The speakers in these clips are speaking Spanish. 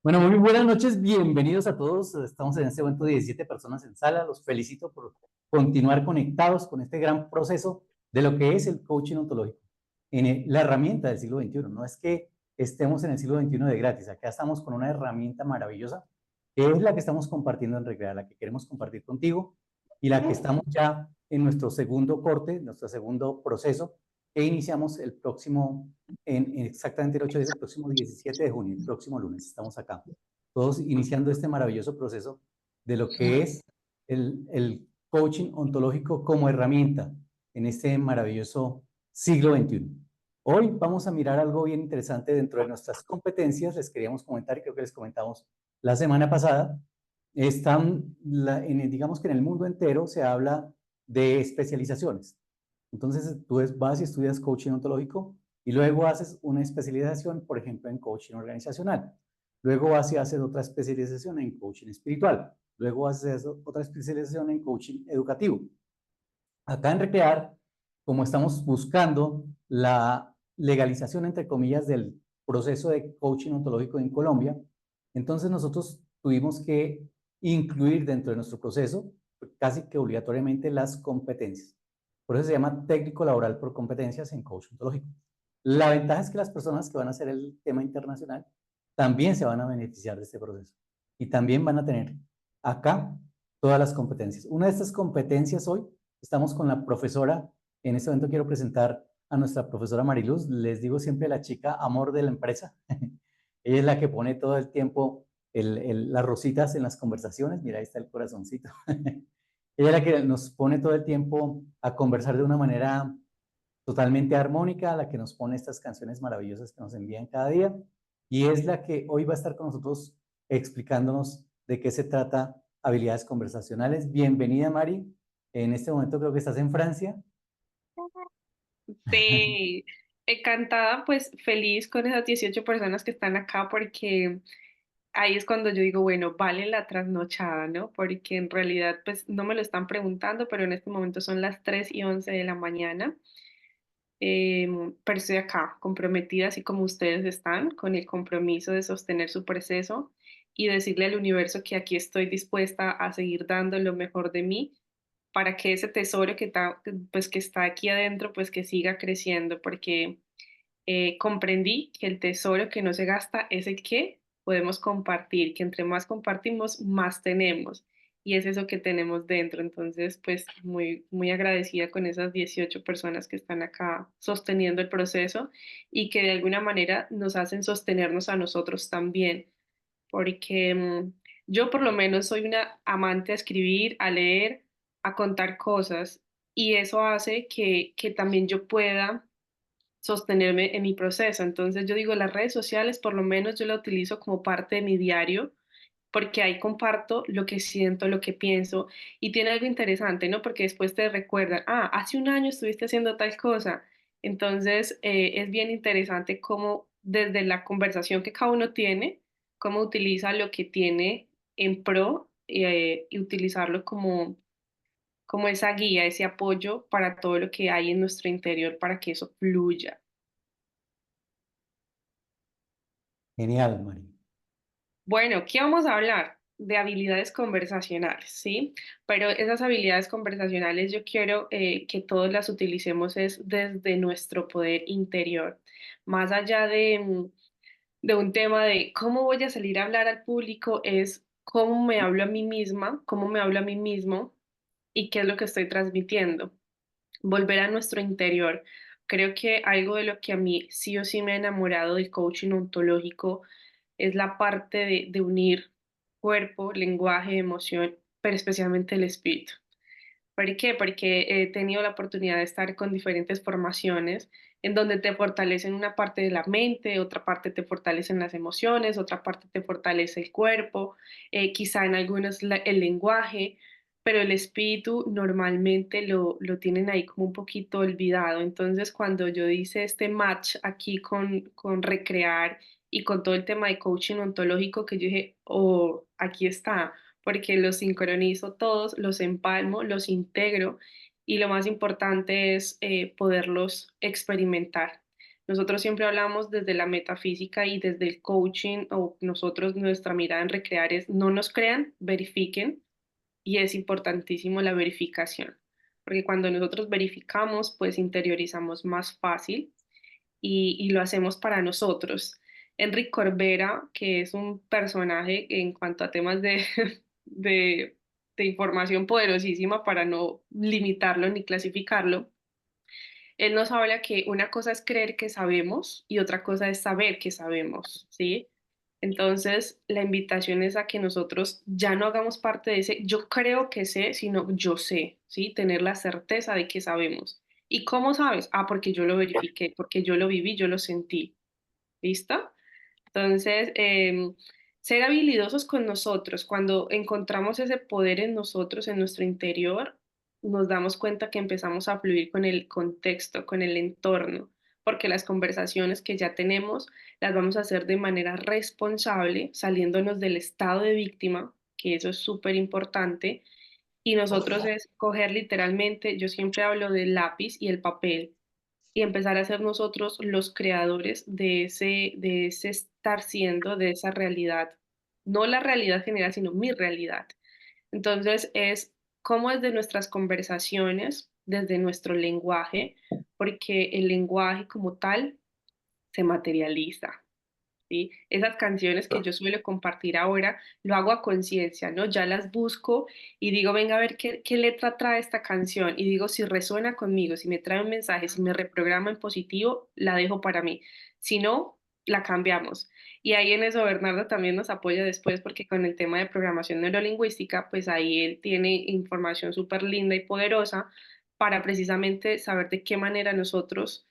Bueno, muy buenas noches, bienvenidos a todos. Estamos en este momento 17 personas en sala. Los felicito por continuar conectados con este gran proceso de lo que es el coaching ontológico, la herramienta del siglo XXI. No es que estemos en el siglo XXI de gratis, acá estamos con una herramienta maravillosa, que es la que estamos compartiendo en Recrear, la que queremos compartir contigo y la que estamos ya en nuestro segundo corte, nuestro segundo proceso, e iniciamos el próximo en exactamente el 8 días, el próximo 17 de junio, el próximo lunes, estamos acá, todos iniciando este maravilloso proceso de lo que es el coaching ontológico como herramienta en este maravilloso siglo XXI. Hoy vamos a mirar algo bien interesante dentro de nuestras competencias. Les queríamos comentar, y creo que les comentamos la semana pasada, digamos que en el mundo entero se habla de especializaciones. Entonces, tú vas y estudias coaching ontológico y luego haces una especialización, por ejemplo, en coaching organizacional. Luego vas y haces otra especialización en coaching espiritual. Luego haces otra especialización en coaching educativo. Acá en Recrear, como estamos buscando la legalización, entre comillas, del proceso de coaching ontológico en Colombia, entonces nosotros tuvimos que incluir dentro de nuestro proceso casi que obligatoriamente las competencias. Por eso se llama técnico laboral por competencias en coaching ontológico. La ventaja es que las personas que van a hacer el tema internacional también se van a beneficiar de este proceso y también van a tener acá todas las competencias. Una de estas competencias hoy, estamos con la profesora. En este momento quiero presentar a nuestra profesora Mariluz. Les digo siempre la chica amor de la empresa. Ella es la que pone todo el tiempo las rositas en las conversaciones. Mira, ahí está el corazoncito. Ella es la que nos pone todo el tiempo a conversar de una manera totalmente armónica, la que nos pone estas canciones maravillosas que nos envían cada día, y es la que hoy va a estar con nosotros explicándonos de qué se trata habilidades conversacionales. Bienvenida, Mari. En este momento creo que estás en Francia. Sí, encantada, pues feliz con esas 18 personas que están acá porque ahí es cuando yo digo, bueno, vale la trasnochada, ¿no? Porque en realidad, pues no me lo están preguntando, pero en este momento son las 3:11 de la mañana. Pero estoy acá, comprometida, así como ustedes están, con el compromiso de sostener su proceso y decirle al universo que aquí estoy dispuesta a seguir dando lo mejor de mí para que ese tesoro pues, que está aquí adentro, pues que siga creciendo, porque comprendí que el tesoro que no se gasta es el que podemos compartir, que entre más compartimos, más tenemos. Y es eso que tenemos dentro. Entonces, pues muy, muy agradecida con esas 18 personas que están acá sosteniendo el proceso y que de alguna manera nos hacen sostenernos a nosotros también. Porque yo por lo menos soy una amante a escribir, a leer, a contar cosas y eso hace que también yo pueda sostenerme en mi proceso. Entonces yo digo, las redes sociales por lo menos yo la utilizo como parte de mi diario, porque ahí comparto lo que siento, lo que pienso, y tiene algo interesante, ¿no? Porque después te recuerdan, ah, hace un año estuviste haciendo tal cosa. Entonces es bien interesante cómo desde la conversación que cada uno tiene, cómo utiliza lo que tiene en pro y utilizarlo como esa guía, ese apoyo para todo lo que hay en nuestro interior para que eso fluya. Genial, Mari. Bueno, ¿qué vamos a hablar? De habilidades conversacionales, ¿sí? Pero esas habilidades conversacionales yo quiero que todos las utilicemos es desde nuestro poder interior, más allá de un tema de cómo voy a salir a hablar al público, es cómo me hablo a mí misma, cómo me hablo a mí mismo y qué es lo que estoy transmitiendo. Volver a nuestro interior. Creo que algo de lo que a mí sí o sí me ha enamorado del coaching ontológico es la parte de unir cuerpo, lenguaje, emoción, pero especialmente el espíritu. ¿Por qué? Porque he tenido la oportunidad de estar con diferentes formaciones en donde te fortalecen una parte de la mente, otra parte te fortalecen las emociones, otra parte te fortalece el cuerpo, quizá en algunos el lenguaje, pero el espíritu normalmente lo tienen ahí como un poquito olvidado. Entonces, cuando yo hice este match aquí con Recrear y con todo el tema de coaching ontológico, que yo dije, oh, aquí está porque los sincronizo todos, los empalmo, los integro y lo más importante es poderlos experimentar. Nosotros siempre hablamos desde la metafísica y desde el coaching, o nosotros nuestra mirada en recrear es no nos crean, verifiquen, y es importantísimo la verificación, porque cuando nosotros verificamos, pues interiorizamos más fácil y lo hacemos para nosotros. Enric Corbera, que es un personaje en cuanto a temas de, de, de información poderosísima para no limitarlo ni clasificarlo, él nos habla que una cosa es creer que sabemos y otra cosa es saber que sabemos, ¿sí? Entonces, la invitación es a que nosotros ya no hagamos parte de ese yo creo que sé, sino yo sé, ¿sí? Tener la certeza de que sabemos. ¿Y cómo sabes? Ah, porque yo lo verifiqué, porque yo lo viví, yo lo sentí. ¿Listo? Entonces, ser habilidosos con nosotros, cuando encontramos ese poder en nosotros, en nuestro interior, nos damos cuenta que empezamos a fluir con el contexto, con el entorno, porque las conversaciones que ya tenemos las vamos a hacer de manera responsable, saliéndonos del estado de víctima, que eso es súper importante, y nosotros es coger literalmente, yo siempre hablo del lápiz y el papel y empezar a ser nosotros los creadores de ese estar siendo, de esa realidad. No la realidad general, sino mi realidad. Entonces es cómo desde nuestras conversaciones, desde nuestro lenguaje, porque el lenguaje como tal se materializa. ¿Sí? Esas canciones que yo suelo compartir ahora, lo hago a conciencia, ¿no? Ya las busco y digo, venga a ver qué letra trae esta canción y digo, si resuena conmigo, si me trae un mensaje, si me reprograma en positivo, la dejo para mí. Si no, la cambiamos. Y ahí en eso Bernardo también nos apoya después porque con el tema de programación neurolingüística, pues ahí él tiene información súper linda y poderosa para precisamente saber de qué manera nosotros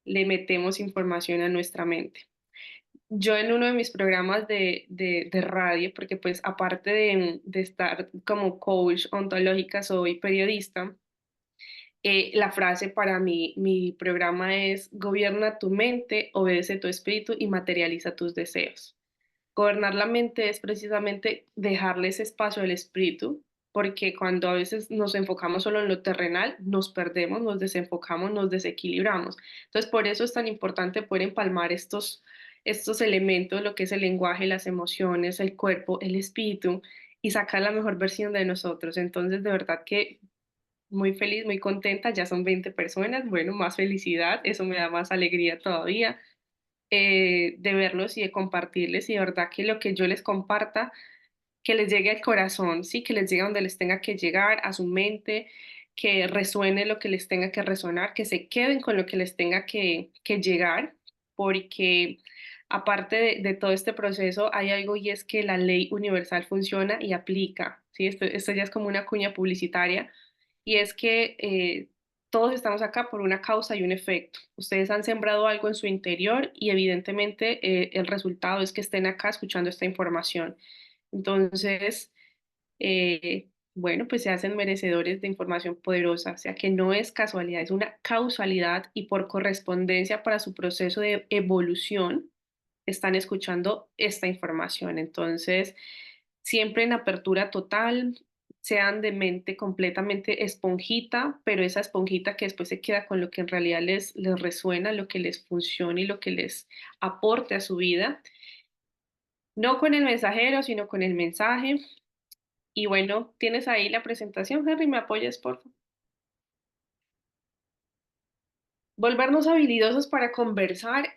le metemos información a nuestra mente. Yo en uno de mis programas de radio, porque pues aparte de estar como coach ontológica, soy periodista, la frase para mí, mi programa es gobierna tu mente, obedece tu espíritu y materializa tus deseos. Gobernar la mente es precisamente dejarle ese espacio al espíritu, porque cuando a veces nos enfocamos solo en lo terrenal, nos perdemos, nos desenfocamos, nos desequilibramos. Entonces, por eso es tan importante poder empalmar estos elementos, lo que es el lenguaje, las emociones, el cuerpo, el espíritu, y sacar la mejor versión de nosotros. Entonces, de verdad que muy feliz, muy contenta, ya son 20 personas, bueno, más felicidad, eso me da más alegría todavía de verlos y de compartirles y de verdad que lo que yo les comparta, que les llegue al corazón, sí, que les llegue a donde les tenga que llegar, a su mente, que resuene lo que les tenga que resonar, que se queden con lo que les tenga que llegar, porque aparte de todo este proceso hay algo y es que la ley universal funciona y aplica, sí, esto ya es como una cuña publicitaria y es que todos estamos acá por una causa y un efecto. Ustedes han sembrado algo en su interior y evidentemente el resultado es que estén acá escuchando esta información. Entonces, bueno, pues se hacen merecedores de información poderosa, o sea que no es casualidad, es una causalidad y por correspondencia para su proceso de evolución están escuchando esta información. Entonces, siempre en apertura total, sean de mente completamente esponjita, pero esa esponjita que después se queda con lo que en realidad les resuena, lo que les funciona y lo que les aporte a su vida. No con el mensajero, sino con el mensaje. Y bueno, tienes ahí la presentación, Henry, ¿me apoyas, por favor? Volvernos habilidosos para conversar,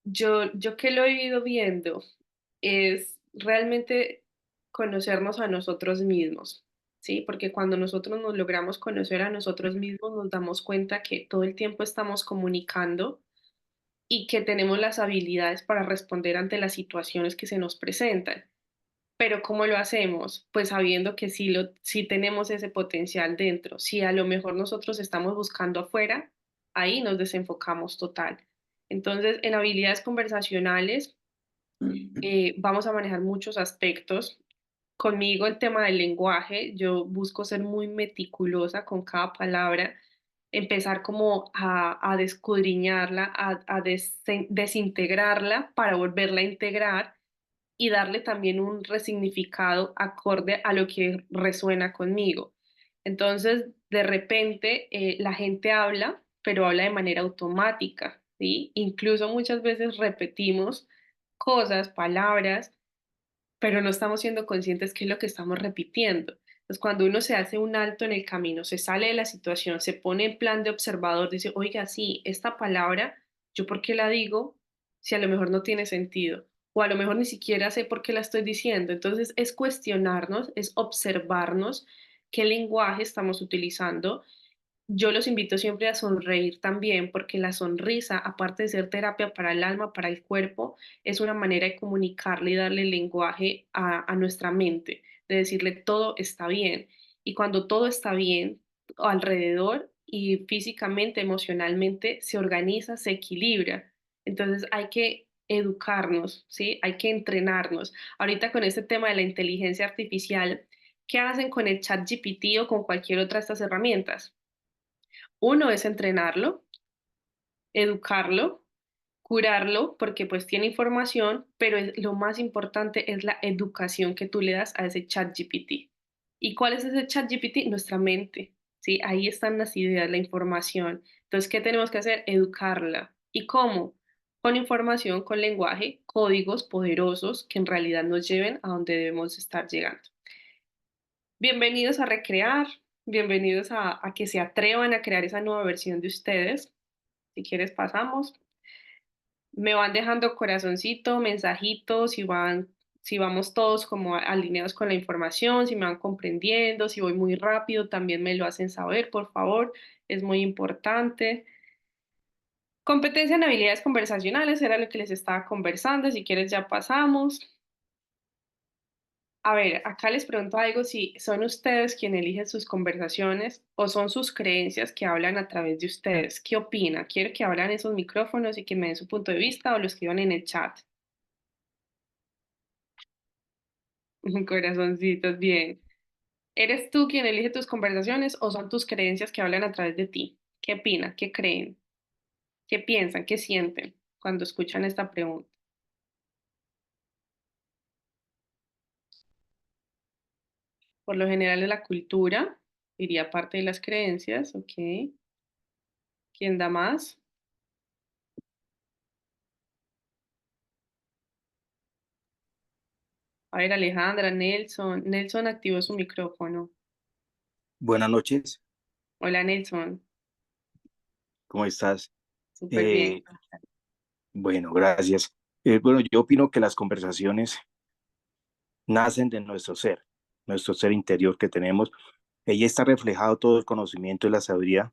yo que lo he ido viendo, es realmente conocernos a nosotros mismos, ¿sí? Porque cuando nosotros nos logramos conocer a nosotros mismos, nos damos cuenta que todo el tiempo estamos comunicando y que tenemos las habilidades para responder ante las situaciones que se nos presentan. Pero ¿cómo lo hacemos? Pues sabiendo que sí tenemos ese potencial dentro. Si a lo mejor nosotros estamos buscando afuera, ahí nos desenfocamos total. Entonces, en habilidades conversacionales vamos a manejar muchos aspectos. Conmigo el tema del lenguaje, yo busco ser muy meticulosa con cada palabra, empezar como a descudriñarla, desintegrarla para volverla a integrar y darle también un resignificado acorde a lo que resuena conmigo. Entonces, de repente, la gente habla, pero habla de manera automática. ¿sí? Incluso muchas veces repetimos cosas, palabras, pero no estamos siendo conscientes qué es lo que estamos repitiendo. Entonces, cuando uno se hace un alto en el camino, se sale de la situación, se pone en plan de observador, dice, oiga, sí, esta palabra, ¿yo por qué la digo si a lo mejor no tiene sentido? O a lo mejor ni siquiera sé por qué la estoy diciendo. Entonces, es cuestionarnos, es observarnos qué lenguaje estamos utilizando. Yo los invito siempre a sonreír también, porque la sonrisa, aparte de ser terapia para el alma, para el cuerpo, es una manera de comunicarle y darle lenguaje a nuestra mente, de decirle todo está bien. Y cuando todo está bien alrededor y físicamente, emocionalmente, se organiza, se equilibra. Entonces hay que educarnos, ¿sí? Hay que entrenarnos. Ahorita con este tema de la inteligencia artificial, ¿qué hacen con el chat GPT o con cualquier otra de estas herramientas? Uno es entrenarlo, educarlo, curarlo, porque pues tiene información, pero lo más importante es la educación que tú le das a ese chat GPT. ¿Y cuál es ese chat GPT? Nuestra mente, ¿sí? Ahí están las ideas, la información. Entonces, ¿qué tenemos que hacer? Educarla. ¿Y cómo? Con información, con lenguaje, códigos poderosos que en realidad nos lleven a donde debemos estar llegando. Bienvenidos a recrear, bienvenidos a que se atrevan a crear esa nueva versión de ustedes. Si quieres, pasamos. Me van dejando corazoncito, mensajitos, si vamos todos como alineados con la información, si me van comprendiendo, si voy muy rápido, también me lo hacen saber, por favor. Es muy importante. Competencia en habilidades conversacionales era lo que les estaba conversando. Si quieres, ya pasamos. A ver, acá les pregunto algo, si son ustedes quienes eligen sus conversaciones o son sus creencias que hablan a través de ustedes. ¿Qué opina? ¿Quiere que abran esos micrófonos y que me den su punto de vista o lo escriban en el chat? Corazoncitos, bien. ¿Eres tú quien elige tus conversaciones o son tus creencias que hablan a través de ti? ¿Qué opinan? ¿Qué creen? ¿Qué piensan? ¿Qué sienten cuando escuchan esta pregunta? Por lo general es la cultura, diría parte de las creencias, ¿ok? ¿Quién da más? A ver, Alejandra, Nelson. Nelson activó su micrófono. Buenas noches, Hola, Nelson. ¿cómo estás? Súper bien. Eh, bueno, gracias. Bueno, yo opino que las conversaciones nacen de nuestro ser interior que tenemos. Ahí está reflejado todo el conocimiento y la sabiduría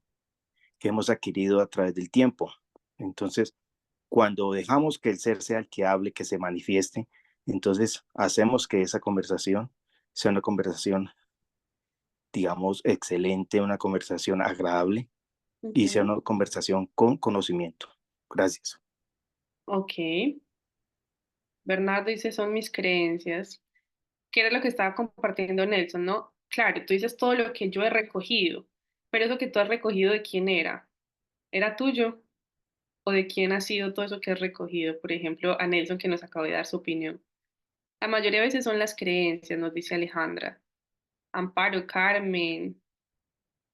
que hemos adquirido a través del tiempo. Entonces, cuando dejamos que el ser sea el que hable, que se manifieste, entonces hacemos que esa conversación sea una conversación, digamos, excelente, una conversación agradable y sea Ujú. una conversación con conocimiento. Gracias. Ok. Bernardo dice, son mis creencias. ¿Qué era lo que estaba compartiendo Nelson, no? Claro, tú dices todo lo que yo he recogido, pero eso que tú has recogido, ¿de quién era? ¿Era tuyo? ¿O de quién ha sido todo eso que has recogido? Por ejemplo, a Nelson que nos acaba de dar su opinión. La mayoría de veces son las creencias, nos dice Alejandra. Amparo, Carmen,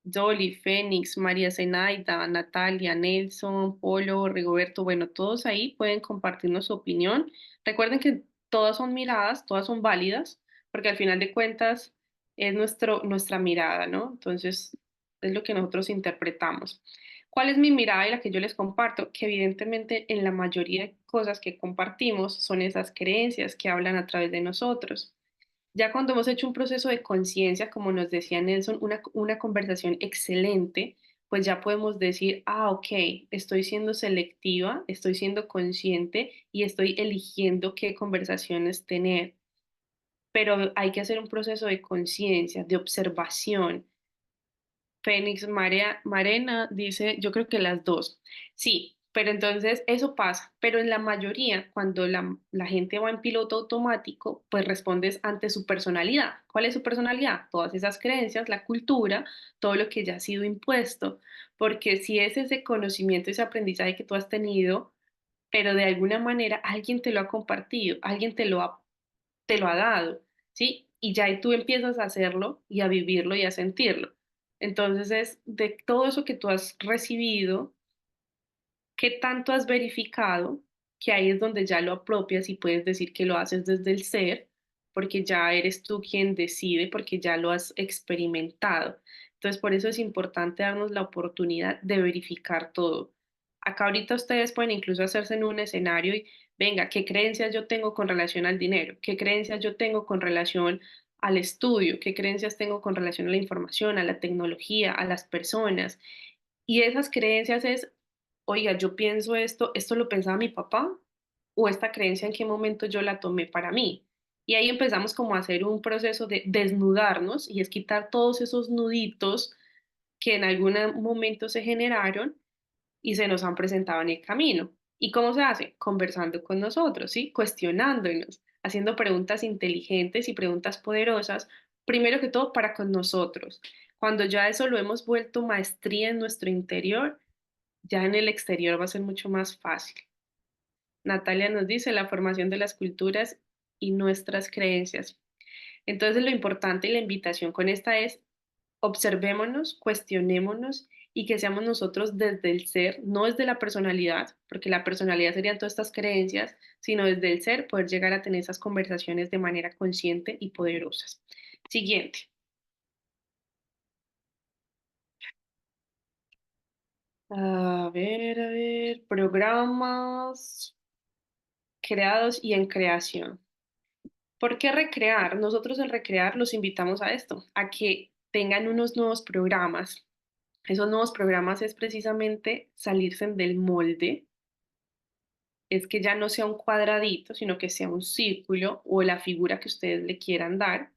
Dolly, Fénix, María Zenaida, Natalia, Nelson, Polo, Rigoberto, bueno, todos ahí pueden compartirnos su opinión. Recuerden que todas son miradas, todas son válidas, porque al final de cuentas es nuestra mirada, ¿no? Entonces, es lo que nosotros interpretamos. ¿Cuál es mi mirada y la que yo les comparto? Que evidentemente en la mayoría de cosas que compartimos son esas creencias que hablan a través de nosotros. Ya cuando hemos hecho un proceso de conciencia, como nos decía Nelson, una conversación excelente, pues ya podemos decir, ah, ok, estoy siendo selectiva, estoy siendo consciente y estoy eligiendo qué conversaciones tener. Pero hay que hacer un proceso de conciencia, de observación. Fénix Marena dice, yo creo que las dos. Sí, pero entonces eso pasa, pero en la mayoría, cuando la gente va en piloto automático, pues respondes ante su personalidad. ¿Cuál es su personalidad? Todas esas creencias, la cultura, todo lo que ya ha sido impuesto, porque si es ese conocimiento, ese aprendizaje que tú has tenido, pero de alguna manera alguien te lo ha compartido, alguien te lo ha dado, ¿sí? Y ya ahí tú empiezas a hacerlo y a vivirlo y a sentirlo. Entonces es de todo eso que tú has recibido, ¿Qué tanto has verificado? Que ahí es donde ya lo apropias y puedes decir que lo haces desde el ser, porque ya eres tú quien decide, porque ya lo has experimentado. Entonces, por eso es importante darnos la oportunidad de verificar todo. Acá ahorita ustedes pueden incluso hacerse en un escenario y, venga, ¿qué creencias yo tengo con relación al dinero? ¿Qué creencias yo tengo con relación al estudio? ¿Qué creencias tengo con relación a la información, a la tecnología, a las personas? Y esas creencias es, oiga, yo pienso esto lo pensaba mi papá, o esta creencia en qué momento yo la tomé para mí. Y ahí empezamos como a hacer un proceso de desnudarnos y es quitar todos esos nuditos que en algún momento se generaron y se nos han presentado en el camino. ¿Y cómo se hace? Conversando con nosotros, ¿sí? Cuestionándonos, haciendo preguntas inteligentes y preguntas poderosas, primero que todo para con nosotros. Cuando ya eso lo hemos vuelto maestría en nuestro interior, ya en el exterior va a ser mucho más fácil. Natalia nos dice la formación de las culturas y nuestras creencias. Entonces, lo importante y la invitación con esta es observémonos, cuestionémonos y que seamos nosotros desde el ser, no desde la personalidad, porque la personalidad serían todas estas creencias, sino desde el ser poder llegar a tener esas conversaciones de manera consciente y poderosas. Siguiente. A ver, programas creados y en creación. ¿Por qué recrear? Nosotros en recrear los invitamos a esto, a que tengan unos nuevos programas. Esos nuevos programas es precisamente salirse del molde, es que ya no sea un cuadradito, sino que sea un círculo o la figura que ustedes le quieran dar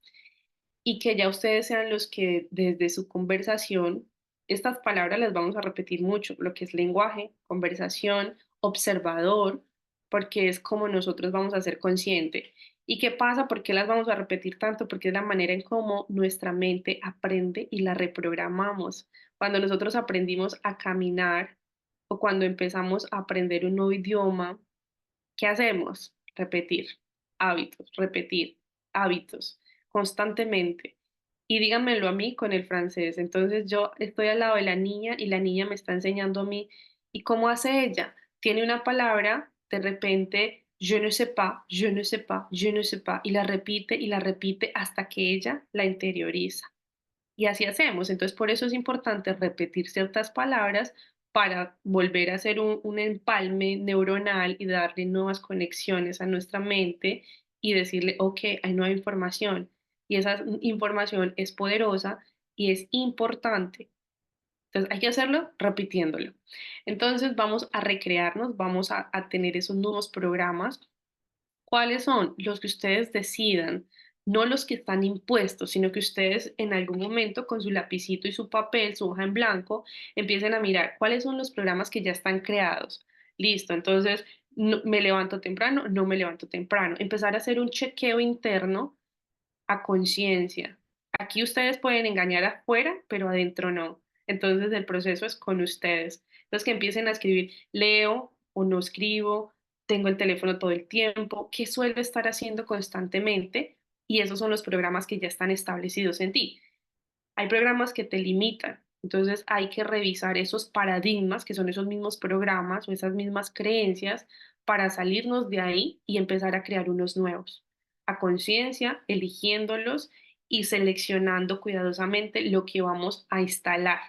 y que ya ustedes sean los que desde su conversación, estas palabras las vamos a repetir mucho, lo que es lenguaje, conversación, observador, porque es como nosotros vamos a ser consciente. ¿Y qué pasa? ¿Por qué las vamos a repetir tanto? Porque es la manera en cómo nuestra mente aprende y la reprogramamos. Cuando nosotros aprendimos a caminar o cuando empezamos a aprender un nuevo idioma, ¿qué hacemos? Repetir hábitos constantemente. Y díganmelo a mí con el francés. Entonces yo estoy al lado de la niña y la niña me está enseñando a mí. ¿Y cómo hace ella? Tiene una palabra, de repente, je ne sais pas, je ne sais pas, je ne sais pas, y la repite hasta que ella la interioriza. Y así hacemos. Entonces, por eso es importante repetir ciertas palabras para volver a hacer un empalme neuronal y darle nuevas conexiones a nuestra mente y decirle, ok, hay nueva información. Y esa información es poderosa y es importante. Entonces, hay que hacerlo repitiéndolo. Entonces, vamos a recrearnos, vamos a tener esos nuevos programas. ¿Cuáles son? Los que ustedes decidan, no los que están impuestos, sino que ustedes en algún momento con su lapicito y su papel, su hoja en blanco, empiecen a mirar cuáles son los programas que ya están creados. Listo, entonces me levanto temprano, no me levanto temprano. Empezar a hacer un chequeo interno a conciencia. Aquí ustedes pueden engañar afuera, pero adentro no. Entonces el proceso es con ustedes. Entonces que empiecen a escribir, leo o no escribo, tengo el teléfono todo el tiempo, ¿qué suelo estar haciendo constantemente? Y esos son los programas que ya están establecidos en ti. Hay programas que te limitan, entonces hay que revisar esos paradigmas, que son esos mismos programas o esas mismas creencias, para salirnos de ahí y empezar a crear unos nuevos, a conciencia, eligiéndolos y seleccionando cuidadosamente lo que vamos a instalar.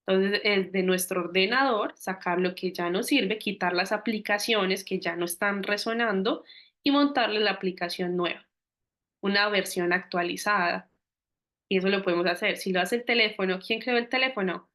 Entonces, es de nuestro ordenador sacar lo que ya no sirve, quitar las aplicaciones que ya no están resonando y montarle la aplicación nueva, una versión actualizada. Y eso lo podemos hacer. Si lo hace el teléfono, ¿quién creó el teléfono?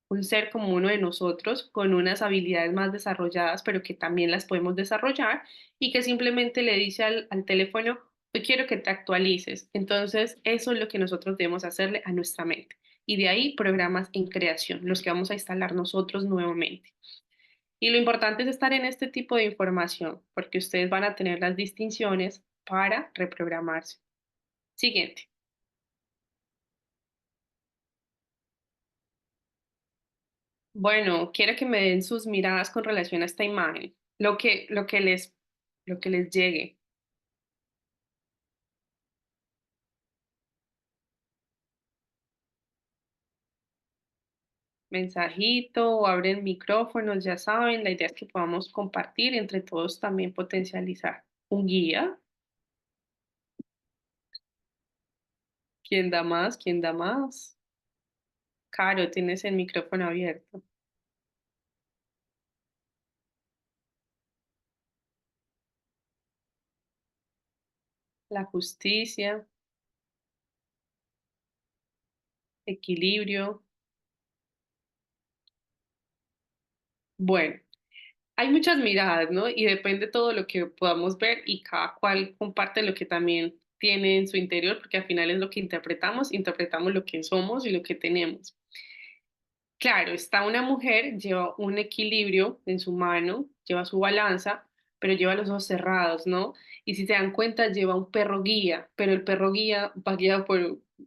Un ser como uno de nosotros, con unas habilidades más desarrolladas, pero que también las podemos desarrollar y que simplemente le dice al teléfono, hoy quiero que te actualices. Entonces, eso es lo que nosotros debemos hacerle a nuestra mente. Y de ahí programas en creación, los que vamos a instalar nosotros nuevamente. Y lo importante es estar en este tipo de información, porque ustedes van a tener las distinciones para reprogramarse. Siguiente. Bueno, quiero que me den sus miradas con relación a esta imagen, lo que les llegue. Mensajito o abren micrófonos, ya saben, la idea es que podamos compartir entre todos también potencializar. Un guía, ¿quién da más? ¿Quién da más? Caro, tienes el micrófono abierto. La justicia, equilibrio. Bueno, hay muchas miradas, ¿no? Y depende todo lo que podamos ver y cada cual comparte lo que también tiene en su interior, porque al final es lo que interpretamos, interpretamos lo que somos y lo que tenemos. Claro, está una mujer, lleva un equilibrio en su mano, lleva su balanza, pero lleva los ojos cerrados, ¿no? Y si se dan cuenta, lleva un perro guía, pero el perro guía va guiado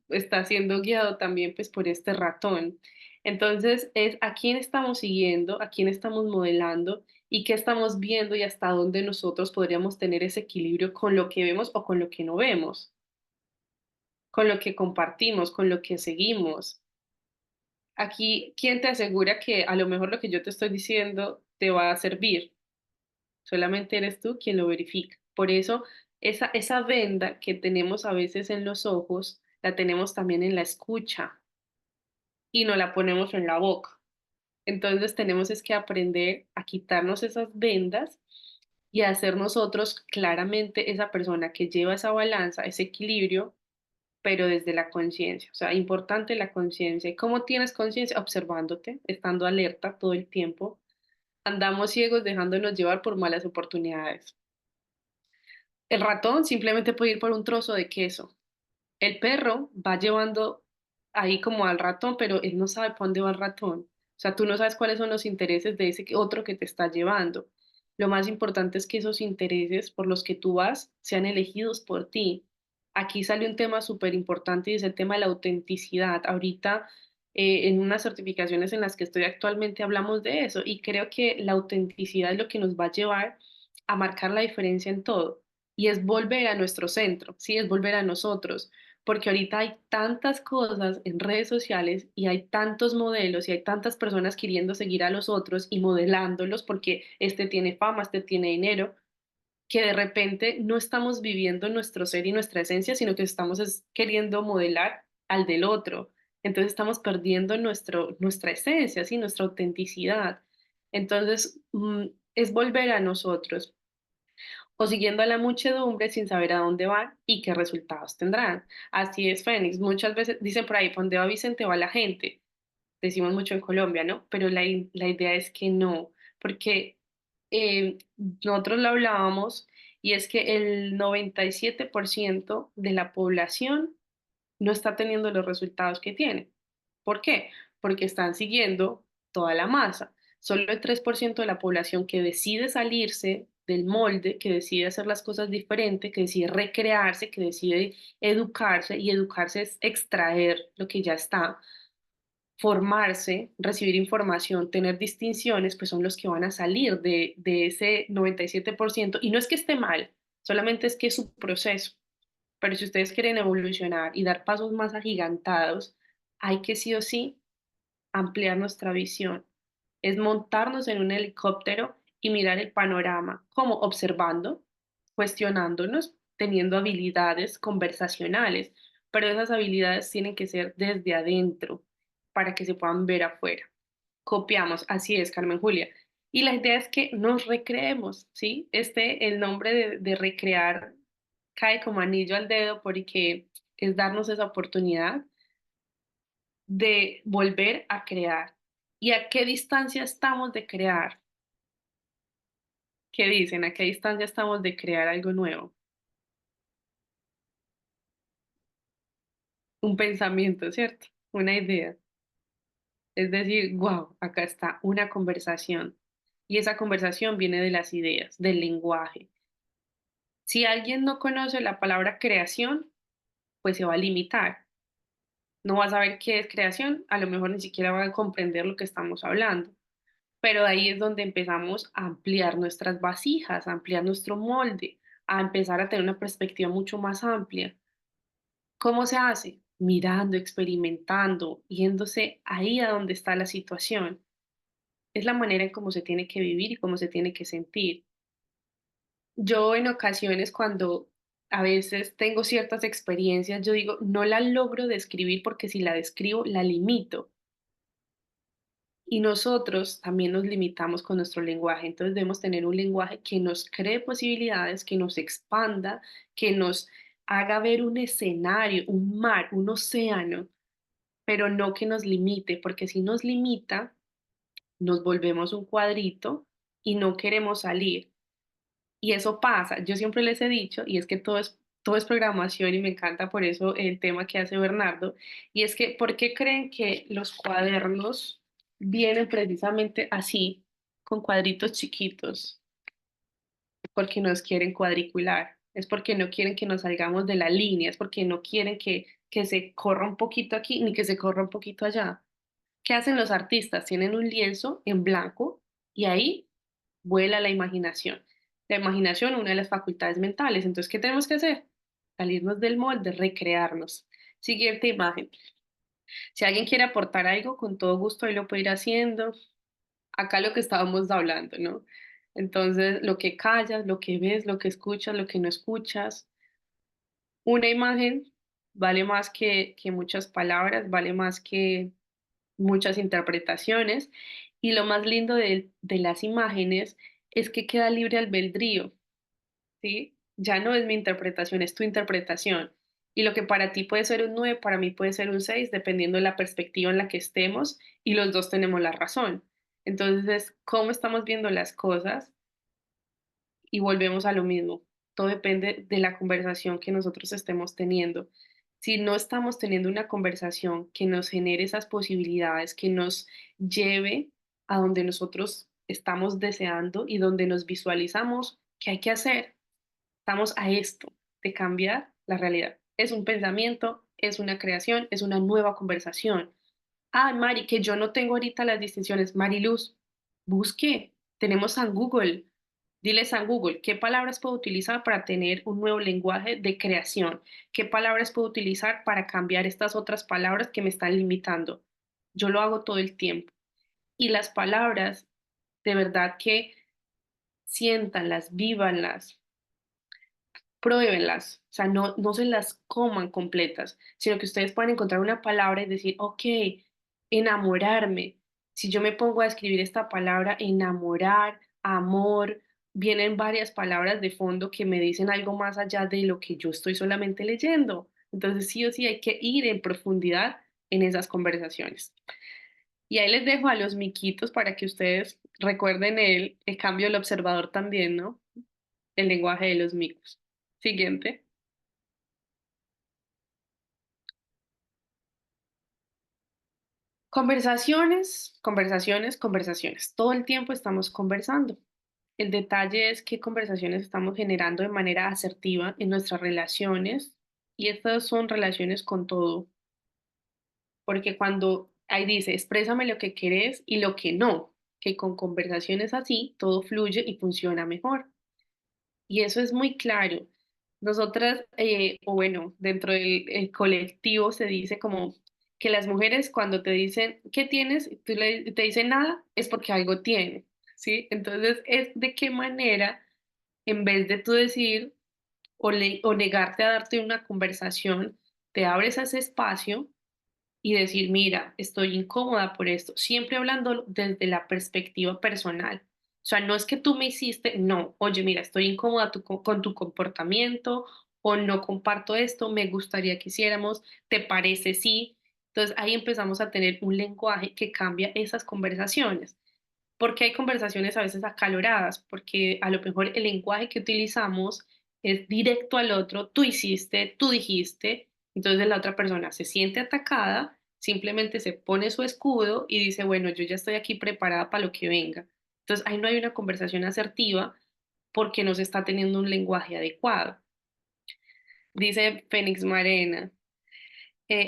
está siendo guiado también pues por este ratón. Entonces, es a quién estamos siguiendo, a quién estamos modelando y qué estamos viendo y hasta dónde nosotros podríamos tener ese equilibrio con lo que vemos o con lo que no vemos, con lo que compartimos, con lo que seguimos. Aquí, ¿quién te asegura que a lo mejor lo que yo te estoy diciendo te va a servir? Solamente eres tú quien lo verifica. Por eso, esa venda que tenemos a veces en los ojos, la tenemos también en la escucha y no la ponemos en la boca. Entonces tenemos es que aprender a quitarnos esas vendas y a hacer nosotros claramente esa persona que lleva esa balanza, ese equilibrio, pero desde la conciencia. O sea, importante la conciencia. ¿Y cómo tienes conciencia? Observándote, estando alerta todo el tiempo. Andamos ciegos dejándonos llevar por malas oportunidades. El ratón simplemente puede ir por un trozo de queso. El perro va llevando ahí como al ratón, pero él no sabe para dónde va el ratón. O sea, tú no sabes cuáles son los intereses de ese otro que te está llevando. Lo más importante es que esos intereses por los que tú vas sean elegidos por ti. Aquí sale un tema súper importante y es el tema de la autenticidad. Ahorita, en unas certificaciones en las que estoy actualmente hablamos de eso y creo que la autenticidad es lo que nos va a llevar a marcar la diferencia en todo. Y es volver a nuestro centro, ¿sí? Es volver a nosotros porque ahorita hay tantas cosas en redes sociales y hay tantos modelos y hay tantas personas queriendo seguir a los otros y modelándolos porque este tiene fama, este tiene dinero, que de repente no estamos viviendo nuestro ser y nuestra esencia, sino que estamos queriendo modelar al del otro. Entonces estamos perdiendo nuestra esencia, ¿sí? Nuestra autenticidad. Entonces, es volver a nosotros o siguiendo a la muchedumbre sin saber a dónde van y qué resultados tendrán. Así es, Fénix. Muchas veces dicen por ahí, ¿pa' dónde va Vicente va la gente? Decimos mucho en Colombia, ¿no? Pero la idea es que no, porque nosotros lo hablábamos y es que el 97% de la población no está teniendo los resultados que tiene. ¿Por qué? Porque están siguiendo toda la masa. Solo el 3% de la población que decide salirse del molde, que decide hacer las cosas diferente, que decide recrearse, que decide educarse, y educarse es extraer lo que ya está, formarse, recibir información, tener distinciones, pues son los que van a salir de ese 97%. Y no es que esté mal, solamente es que es su proceso. Pero si ustedes quieren evolucionar y dar pasos más agigantados, hay que sí o sí ampliar nuestra visión. Es montarnos en un helicóptero y mirar el panorama, como observando, cuestionándonos, teniendo habilidades conversacionales, pero esas habilidades tienen que ser desde adentro para que se puedan ver afuera. Copiamos, así es, Carmen Julia. Y la idea es que nos recreemos, ¿sí? El nombre de recrear cae como anillo al dedo porque es darnos esa oportunidad de volver a crear. ¿Y a qué distancia estamos de crear? ¿Qué dicen? ¿A qué distancia estamos de crear algo nuevo? Un pensamiento, ¿cierto? Una idea. Es decir, wow, acá está una conversación. Y esa conversación viene de las ideas, del lenguaje. Si alguien no conoce la palabra creación, pues se va a limitar. No va a saber qué es creación, a lo mejor ni siquiera va a comprender lo que estamos hablando. Pero ahí es donde empezamos a ampliar nuestras vasijas, a ampliar nuestro molde, a empezar a tener una perspectiva mucho más amplia. ¿Cómo se hace? mirando, experimentando, yéndose ahí a donde está la situación. Es la manera en cómo se tiene que vivir y cómo se tiene que sentir. Yo en ocasiones cuando a veces tengo ciertas experiencias, yo digo, no la logro describir porque si la describo, la limito. Y nosotros también nos limitamos con nuestro lenguaje, entonces debemos tener un lenguaje que nos cree posibilidades, que nos expanda, que nos haga ver un escenario, un mar, un océano, pero no que nos limite, porque si nos limita, nos volvemos un cuadrito y no queremos salir. Y eso pasa, yo siempre les he dicho, y es que todo es programación y me encanta por eso el tema que hace Bernardo, y es que, ¿por qué creen que los cuadernos vienen precisamente así, con cuadritos chiquitos? Porque nos quieren cuadricular, es porque no quieren que nos salgamos de la línea, es porque no quieren que se corra un poquito aquí ni que se corra un poquito allá. ¿Qué hacen los artistas? Tienen un lienzo en blanco y ahí vuela la imaginación. La imaginación, una de las facultades mentales. Entonces, ¿qué tenemos que hacer? Salirnos del molde, recrearnos. Siguiente imagen. Si alguien quiere aportar algo, con todo gusto ahí lo puede ir haciendo. Acá lo que estábamos hablando, ¿no? Entonces, lo que callas, lo que ves, lo que escuchas, lo que no escuchas. Una imagen vale más que muchas palabras, vale más que muchas interpretaciones y lo más lindo de las imágenes es que queda libre albedrío, ¿sí? Ya no es mi interpretación, es tu interpretación. Y lo que para ti puede ser un 9 para mí puede ser un 6 dependiendo de la perspectiva en la que estemos y los dos tenemos la razón. Entonces, ¿cómo estamos viendo las cosas? Y volvemos a lo mismo. Todo depende de la conversación que nosotros estemos teniendo. Si no estamos teniendo una conversación que nos genere esas posibilidades, que nos lleve a donde nosotros estamos deseando y donde nos visualizamos, ¿qué hay que hacer? Estamos a esto, de cambiar la realidad. Es un pensamiento, es una creación, es una nueva conversación. Ah, Mari, que yo no tengo ahorita las distinciones. Mariluz, busque. Tenemos San Google. Dile San Google, ¿qué palabras puedo utilizar para tener un nuevo lenguaje de creación? ¿Qué palabras puedo utilizar para cambiar estas otras palabras que me están limitando? Yo lo hago todo el tiempo. Y las palabras, de verdad que siéntanlas, vívanlas, pruébenlas, o sea, no se las coman completas, sino que ustedes puedan encontrar una palabra y decir, ok, enamorarme. Si yo me pongo a escribir esta palabra, enamorar, amor, vienen varias palabras de fondo que me dicen algo más allá de lo que yo estoy solamente leyendo. Entonces, sí o sí hay que ir en profundidad en esas conversaciones. Y ahí les dejo a los miquitos para que ustedes recuerden el cambio del observador también, ¿no? El lenguaje de los micos. Siguiente. Conversaciones, conversaciones, conversaciones. Todo el tiempo estamos conversando. El detalle es qué conversaciones estamos generando de manera asertiva en nuestras relaciones y estas son relaciones con todo, porque cuando ahí dice, exprésame lo que querés y lo que no, que con conversaciones así todo fluye y funciona mejor. Y eso es muy claro. Nosotras, o bueno, dentro del el colectivo se dice como que las mujeres cuando te dicen, ¿qué tienes? Te dicen nada, es porque algo tiene, ¿sí? Entonces, es de qué manera, en vez de tú decir o negarte a darte una conversación, te abres a ese espacio y decir, mira, estoy incómoda por esto, siempre hablando desde la perspectiva personal. O sea, no es que tú me hiciste, no, oye, mira, estoy incómoda con tu comportamiento o no comparto esto, me gustaría que hiciéramos, ¿te parece sí? Entonces ahí empezamos a tener un lenguaje que cambia esas conversaciones. Porque hay conversaciones a veces acaloradas, porque a lo mejor el lenguaje que utilizamos es directo al otro, tú hiciste, tú dijiste, entonces la otra persona se siente atacada, simplemente se pone su escudo y dice, bueno, yo ya estoy aquí preparada para lo que venga. Entonces ahí no hay una conversación asertiva porque no se está teniendo un lenguaje adecuado. Dice Fénix Marena,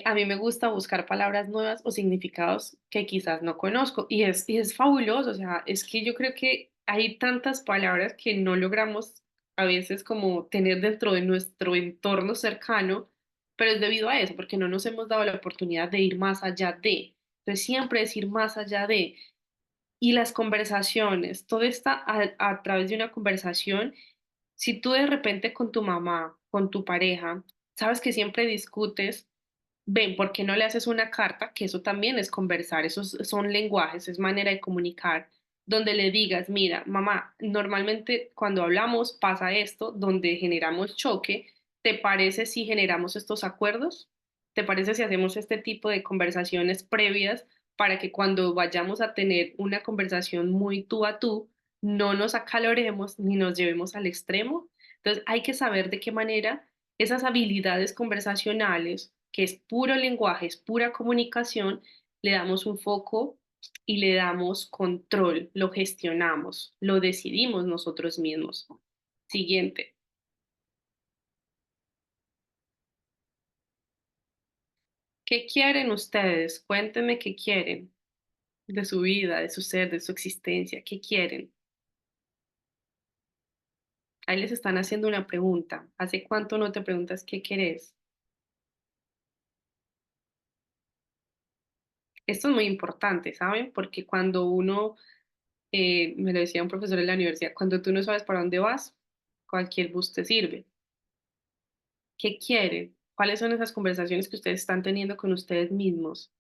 a mí me gusta buscar palabras nuevas o significados que quizás no conozco y es fabuloso, o sea, es que yo creo que hay tantas palabras que no logramos a veces como tener dentro de nuestro entorno cercano pero es debido a eso, porque no nos hemos dado la oportunidad de ir más allá de. Entonces, siempre es ir más allá de. Y las conversaciones, todo está a través de una conversación. Si tú de repente con tu mamá, con tu pareja, sabes que siempre discutes, ven, ¿por qué no le haces una carta? Que eso también es conversar, esos son lenguajes, es manera de comunicar, donde le digas, mira, mamá, normalmente cuando hablamos pasa esto, donde generamos choque, ¿te parece si generamos estos acuerdos? ¿Te parece si hacemos este tipo de conversaciones previas para que cuando vayamos a tener una conversación muy tú a tú, no nos acaloremos ni nos llevemos al extremo? Entonces hay que saber de qué manera esas habilidades conversacionales, que es puro lenguaje, es pura comunicación, le damos un foco y le damos control, lo gestionamos, lo decidimos nosotros mismos. Siguiente. ¿Qué quieren ustedes? Cuéntenme qué quieren de su vida, de su ser, de su existencia. ¿Qué quieren? Ahí les están haciendo una pregunta. ¿Hace cuánto no te preguntas qué querés? Esto es muy importante, ¿saben? Porque cuando uno, me lo decía un profesor en la universidad, cuando tú no sabes para dónde vas, cualquier bus te sirve. ¿Qué quieren? ¿Cuáles son esas conversaciones que ustedes están teniendo con ustedes mismos?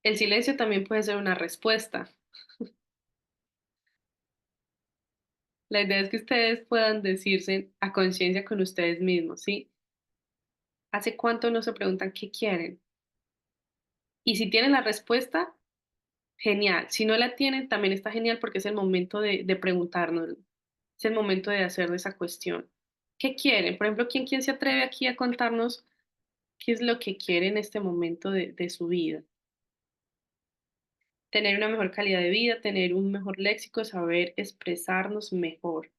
El silencio también puede ser una respuesta. La idea es que ustedes puedan decirse a conciencia con ustedes mismos, ¿sí? ¿Hace cuánto no se preguntan qué quieren? Y si tienen la respuesta, genial. Si no la tienen, también está genial porque es el momento de preguntarnos. Es el momento de hacer esa cuestión. ¿Qué quieren? Por ejemplo, ¿quién se atreve aquí a contarnos qué es lo que quiere en este momento de su vida? Tener una mejor calidad de vida, tener un mejor léxico, saber expresarnos mejor.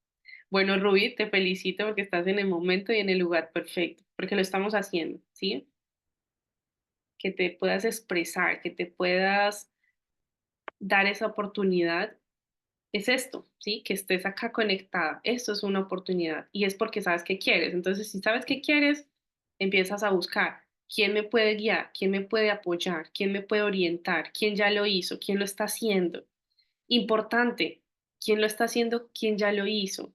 Bueno, Rubí, te felicito porque estás en el momento y en el lugar perfecto, porque lo estamos haciendo, ¿sí? Que te puedas expresar, que te puedas dar esa oportunidad, es esto, ¿sí? Que estés acá conectada. Esto es una oportunidad y es porque sabes qué quieres. Entonces, si sabes qué quieres, empiezas a buscar quién me puede guiar, quién me puede apoyar, quién me puede orientar, quién ya lo hizo, quién lo está haciendo. Importante, quién lo está haciendo, quién ya lo hizo.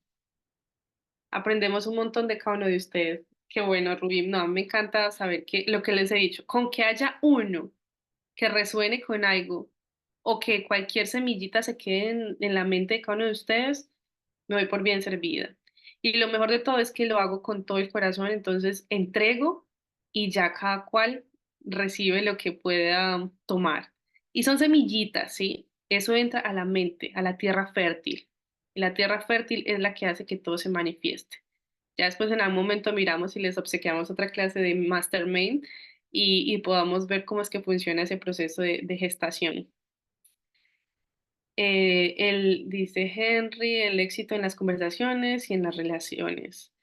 Aprendemos un montón de cada uno de ustedes. Qué bueno, Rubí. No, me encanta saber que lo que les he dicho, con que haya uno que resuene con algo o que cualquier semillita se quede en la mente de cada uno de ustedes, me doy por bien servida. Y lo mejor de todo es que lo hago con todo el corazón, entonces entrego y ya cada cual recibe lo que pueda tomar. Y son semillitas, ¿sí? Eso entra a la mente, a la tierra fértil. Y la tierra fértil es la que hace que todo se manifieste. Ya después en algún momento miramos y les obsequiamos otra clase de Mastermind y podamos ver cómo es que funciona ese proceso de gestación. Él dice Henry, el éxito en las conversaciones y en las relaciones.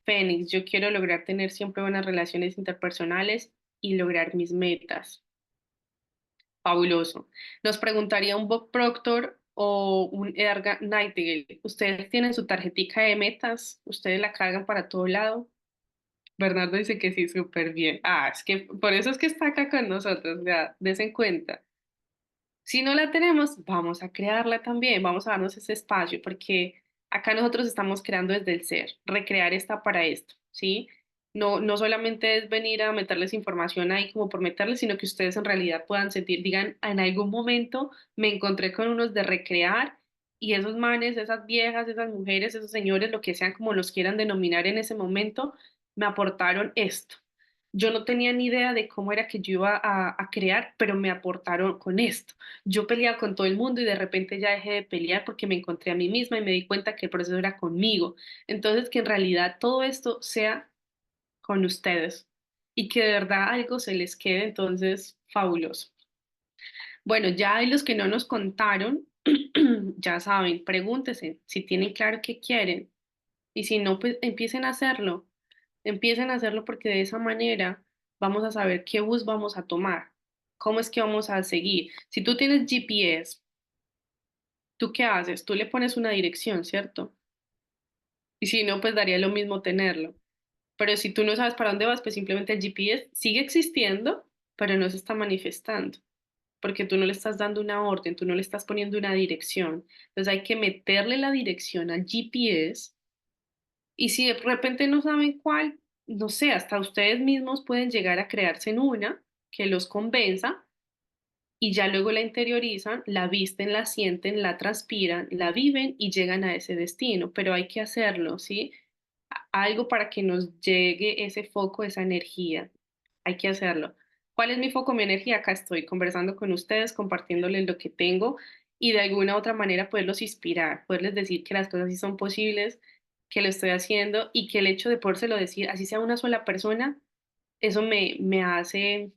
Fénix, yo quiero lograr tener siempre buenas relaciones interpersonales y lograr mis metas. Fabuloso. Nos preguntaría un Bob Proctor o un Edgar Nightingale. ¿Ustedes tienen su tarjetica de metas? ¿Ustedes la cargan para todo lado? Bernardo dice que sí, súper bien. Ah, es que por eso es que está acá con nosotros, ya, en cuenta. Si no la tenemos, vamos a crearla también, vamos a darnos ese espacio, porque acá nosotros estamos creando desde el ser, recrear está para esto, ¿sí? No solamente es venir a meterles información ahí como por meterles, sino que ustedes en realidad puedan sentir, digan, en algún momento me encontré con unos de recrear y esos manes, esas viejas, esas mujeres, esos señores, lo que sean como los quieran denominar en ese momento, me aportaron esto. Yo no tenía ni idea de cómo era que yo iba a crear, pero me aportaron con esto. Yo peleaba con todo el mundo y de repente ya dejé de pelear porque me encontré a mí misma y me di cuenta que el proceso era conmigo. Entonces, que en realidad todo esto sea con ustedes y que de verdad algo se les quede, entonces, fabuloso. Bueno, ya hay los que no nos contaron, ya saben, pregúntense si tienen claro qué quieren y si no, pues empiecen a hacerlo. Empiecen a hacerlo porque de esa manera vamos a saber qué bus vamos a tomar, cómo es que vamos a seguir. Si tú tienes GPS, ¿tú qué haces? Tú le pones una dirección, ¿cierto? Y si no, pues daría lo mismo tenerlo. Pero si tú no sabes para dónde vas, pues simplemente el GPS sigue existiendo, pero no se está manifestando, porque tú no le estás dando una orden, tú no le estás poniendo una dirección. Entonces hay que meterle la dirección al GPS y si de repente no saben cuál, no sé, hasta ustedes mismos pueden llegar a crearse en una que los convenza y ya luego la interiorizan, la visten, la sienten, la transpiran, la viven y llegan a ese destino, pero hay que hacerlo, ¿sí? Algo para que nos llegue ese foco, esa energía. Hay que hacerlo. ¿Cuál es mi foco, mi energía? Acá estoy conversando con ustedes, compartiéndoles lo que tengo y de alguna u otra manera poderlos inspirar, poderles decir que las cosas sí son posibles, que lo estoy haciendo y que el hecho de podérselo decir, así sea una sola persona, eso me hace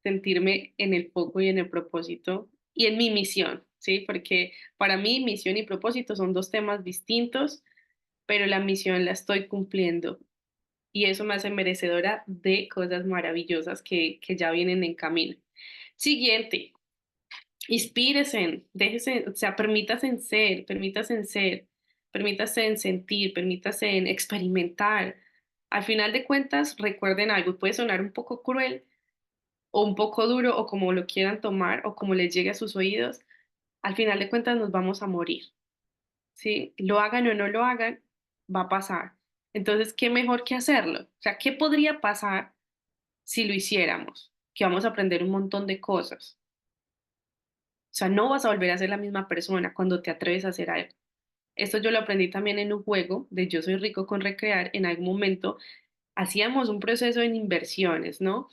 sentirme en el foco y en el propósito y en mi misión, ¿sí? Porque para mí misión y propósito son dos temas distintos, pero la misión la estoy cumpliendo y eso me hace merecedora de cosas maravillosas que ya vienen en camino. Siguiente, inspírese, déjese, o sea, permítase en sentir, permítase en experimentar. Al final de cuentas, recuerden algo, puede sonar un poco cruel o un poco duro o como lo quieran tomar o como les llegue a sus oídos, al final de cuentas nos vamos a morir. ¿Sí? Lo hagan o no lo hagan, va a pasar. Entonces, ¿qué mejor que hacerlo? O sea, ¿qué podría pasar si lo hiciéramos? Que vamos a aprender un montón de cosas. O sea, no vas a volver a ser la misma persona cuando te atreves a hacer algo. Esto yo lo aprendí también en un juego de Yo soy rico con recrear. En algún momento hacíamos un proceso en inversiones, ¿no?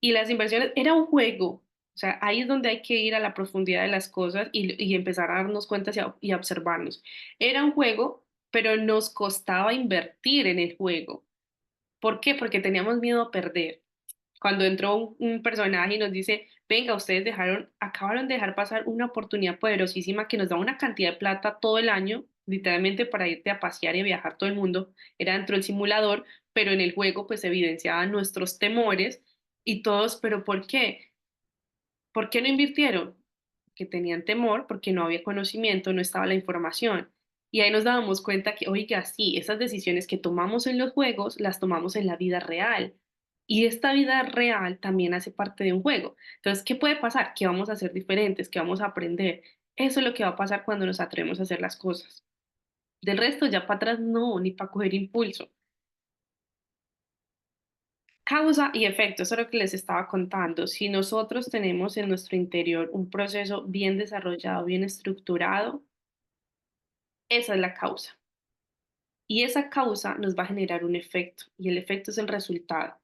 Y las inversiones era un juego. O sea, ahí es donde hay que ir a la profundidad de las cosas y empezar a darnos cuenta y a observarnos. Era un juego, pero nos costaba invertir en el juego. ¿Por qué? Porque teníamos miedo a perder. Cuando entró un personaje y nos dice, venga, ustedes acabaron de dejar pasar una oportunidad poderosísima que nos da una cantidad de plata todo el año, literalmente para irte a pasear y a viajar todo el mundo. Era dentro del simulador, pero en el juego pues evidenciaban nuestros temores y todos, ¿pero por qué? ¿Por qué no invirtieron? Que tenían temor, porque no había conocimiento, no estaba la información. Y ahí nos dábamos cuenta que, oiga, sí, esas decisiones que tomamos en los juegos las tomamos en la vida real. Y esta vida real también hace parte de un juego. Entonces, ¿qué puede pasar? Que vamos a ser diferentes, que vamos a aprender. Eso es lo que va a pasar cuando nos atrevemos a hacer las cosas. Del resto, ya para atrás no, ni para coger impulso. Causa y efecto, eso es lo que les estaba contando. Si nosotros tenemos en nuestro interior un proceso bien desarrollado, bien estructurado, esa es la causa. Y esa causa nos va a generar un efecto, y el efecto es el resultado.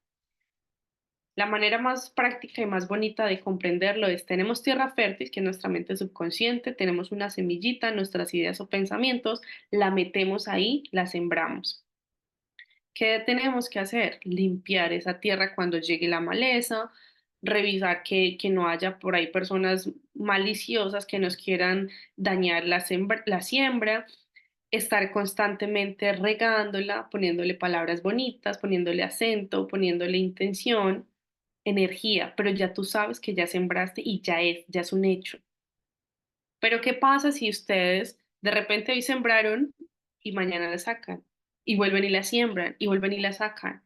La manera más práctica y más bonita de comprenderlo es, tenemos tierra fértil, que es nuestra mente subconsciente, tenemos una semillita, nuestras ideas o pensamientos, la metemos ahí, la sembramos. ¿Qué tenemos que hacer? Limpiar esa tierra cuando llegue la maleza, revisar que no haya por ahí personas maliciosas que nos quieran dañar la siembra, estar constantemente regándola, poniéndole palabras bonitas, poniéndole acento, poniéndole intención, energía, pero ya tú sabes que ya sembraste y ya es un hecho. Pero ¿qué pasa si ustedes de repente hoy sembraron y mañana la sacan? Y vuelven y la siembran y vuelven y la sacan.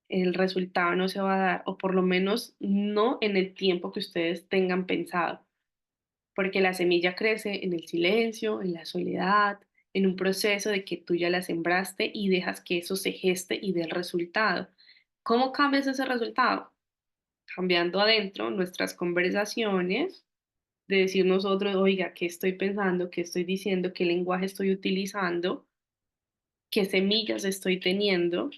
El resultado no se va a dar, o por lo menos no en el tiempo que ustedes tengan pensado, porque la semilla crece en el silencio, en la soledad, en un proceso de que tú ya la sembraste y dejas que eso se geste y dé el resultado. ¿Cómo cambias ese resultado? Cambiando adentro nuestras conversaciones, de decir nosotros, oiga, ¿qué estoy pensando? ¿Qué estoy diciendo? ¿Qué lenguaje estoy utilizando? ¿Qué semillas estoy teniendo?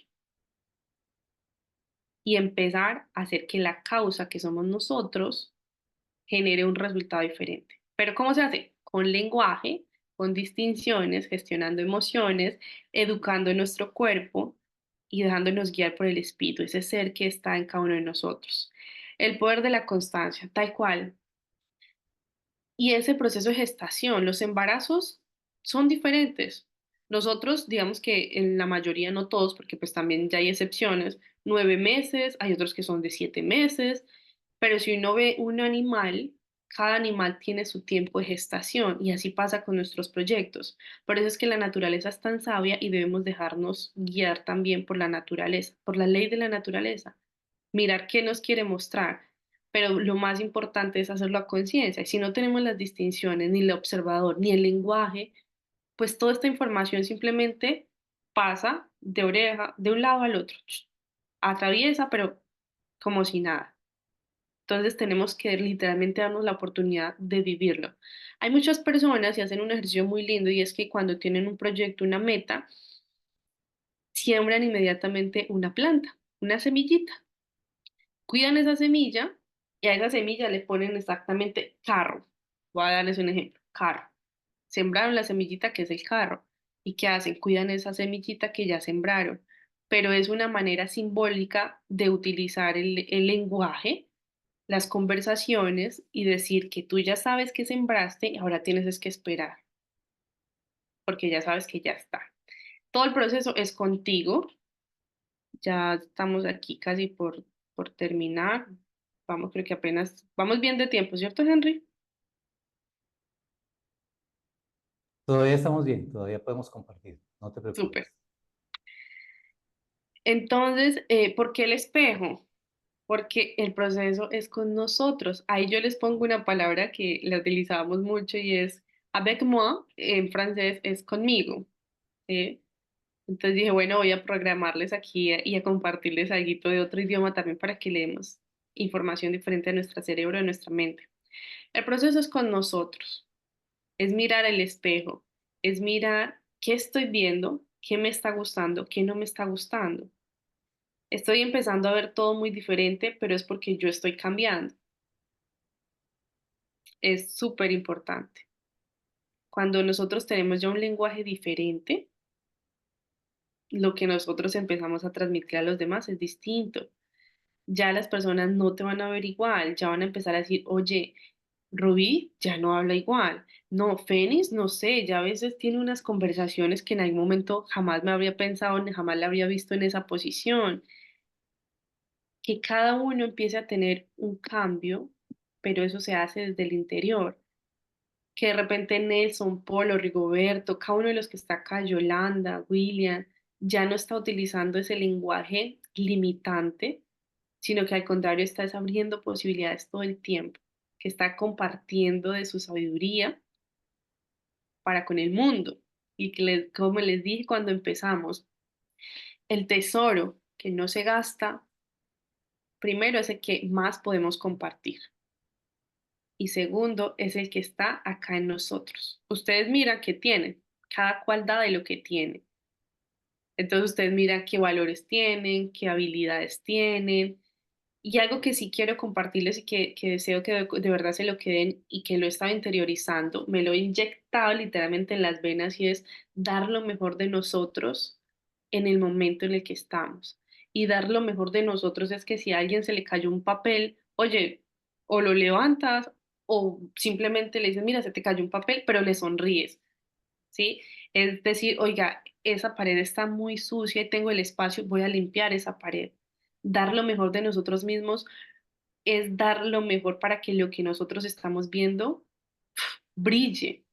Y empezar a hacer que la causa que somos nosotros genere un resultado diferente. Pero ¿cómo se hace? Con lenguaje, con distinciones, gestionando emociones, educando nuestro cuerpo y dejándonos guiar por el espíritu, ese ser que está en cada uno de nosotros. El poder de la constancia, tal cual. Y ese proceso de gestación, los embarazos son diferentes. Nosotros, digamos que en la mayoría, no todos, porque pues también ya hay excepciones, 9 meses, hay otros que son de 7 meses, pero si uno ve un animal, Cada animal tiene su tiempo de gestación y así pasa con nuestros proyectos. Por eso es que la naturaleza es tan sabia y debemos dejarnos guiar también por la naturaleza, por la ley de la naturaleza. Mirar qué nos quiere mostrar, pero lo más importante es hacerlo a conciencia. Y si no tenemos las distinciones, ni el observador, ni el lenguaje, pues toda esta información simplemente pasa de oreja, de un lado al otro, atraviesa, pero como si nada. Entonces tenemos que literalmente darnos la oportunidad de vivirlo. Hay muchas personas y hacen un ejercicio muy lindo y es que cuando tienen un proyecto, una meta, siembran inmediatamente una planta, una semillita. Cuidan esa semilla y a esa semilla le ponen exactamente carro. Voy a darles un ejemplo, carro. Sembraron la semillita que es el carro. ¿Y qué hacen? Cuidan esa semillita que ya sembraron. Pero es una manera simbólica de utilizar el lenguaje, las conversaciones y decir que tú ya sabes que sembraste y ahora tienes es que esperar, porque ya sabes que ya está. Todo el proceso es contigo. Ya estamos aquí casi por terminar. Vamos, creo que apenas, vamos bien de tiempo, ¿cierto, Henry? Todavía estamos bien, todavía podemos compartir, no te Súper. preocupes. Entonces, ¿por qué el espejo? Porque el proceso es con nosotros. Ahí yo les pongo una palabra que la utilizábamos mucho y es avec moi, en francés es conmigo. ¿Sí? Entonces dije, bueno, voy a programarles aquí y a compartirles algo de otro idioma también para que leemos información diferente de nuestro cerebro, de nuestra mente. El proceso es con nosotros, es mirar el espejo, es mirar qué estoy viendo, qué me está gustando, qué no me está gustando. Estoy empezando a ver todo muy diferente, pero es porque yo estoy cambiando. Es súper importante. Cuando nosotros tenemos ya un lenguaje diferente, lo que nosotros empezamos a transmitir a los demás es distinto. Ya las personas no te van a ver igual, ya van a empezar a decir, oye, Rubí ya no habla igual. No, Fénix, no sé, ya a veces tiene unas conversaciones que en algún momento jamás me habría pensado, ni jamás la habría visto en esa posición. Que cada uno empiece a tener un cambio, pero eso se hace desde el interior. Que de repente Nelson, Polo, Rigoberto, cada uno de los que está acá, Yolanda, William, ya no está utilizando ese lenguaje limitante, sino que al contrario está abriendo posibilidades todo el tiempo, que está compartiendo de su sabiduría para con el mundo. Y que, como les dije cuando empezamos, el tesoro que no se gasta, primero es el que más podemos compartir. Y segundo es el que está acá en nosotros. Ustedes miran qué tienen, cada cual da de lo que tiene. Entonces ustedes miran qué valores tienen, qué habilidades tienen. Y algo que sí quiero compartirles y que deseo que de verdad se lo queden y que lo he estado interiorizando, me lo he inyectado literalmente en las venas y es dar lo mejor de nosotros en el momento en el que estamos. Y dar lo mejor de nosotros es que si a alguien se le cayó un papel, oye, o lo levantas o simplemente le dices, mira, se te cayó un papel, pero le sonríes. ¿Sí? Es decir, oiga, esa pared está muy sucia y tengo el espacio, voy a limpiar esa pared. Dar lo mejor de nosotros mismos es dar lo mejor para que lo que nosotros estamos viendo brille.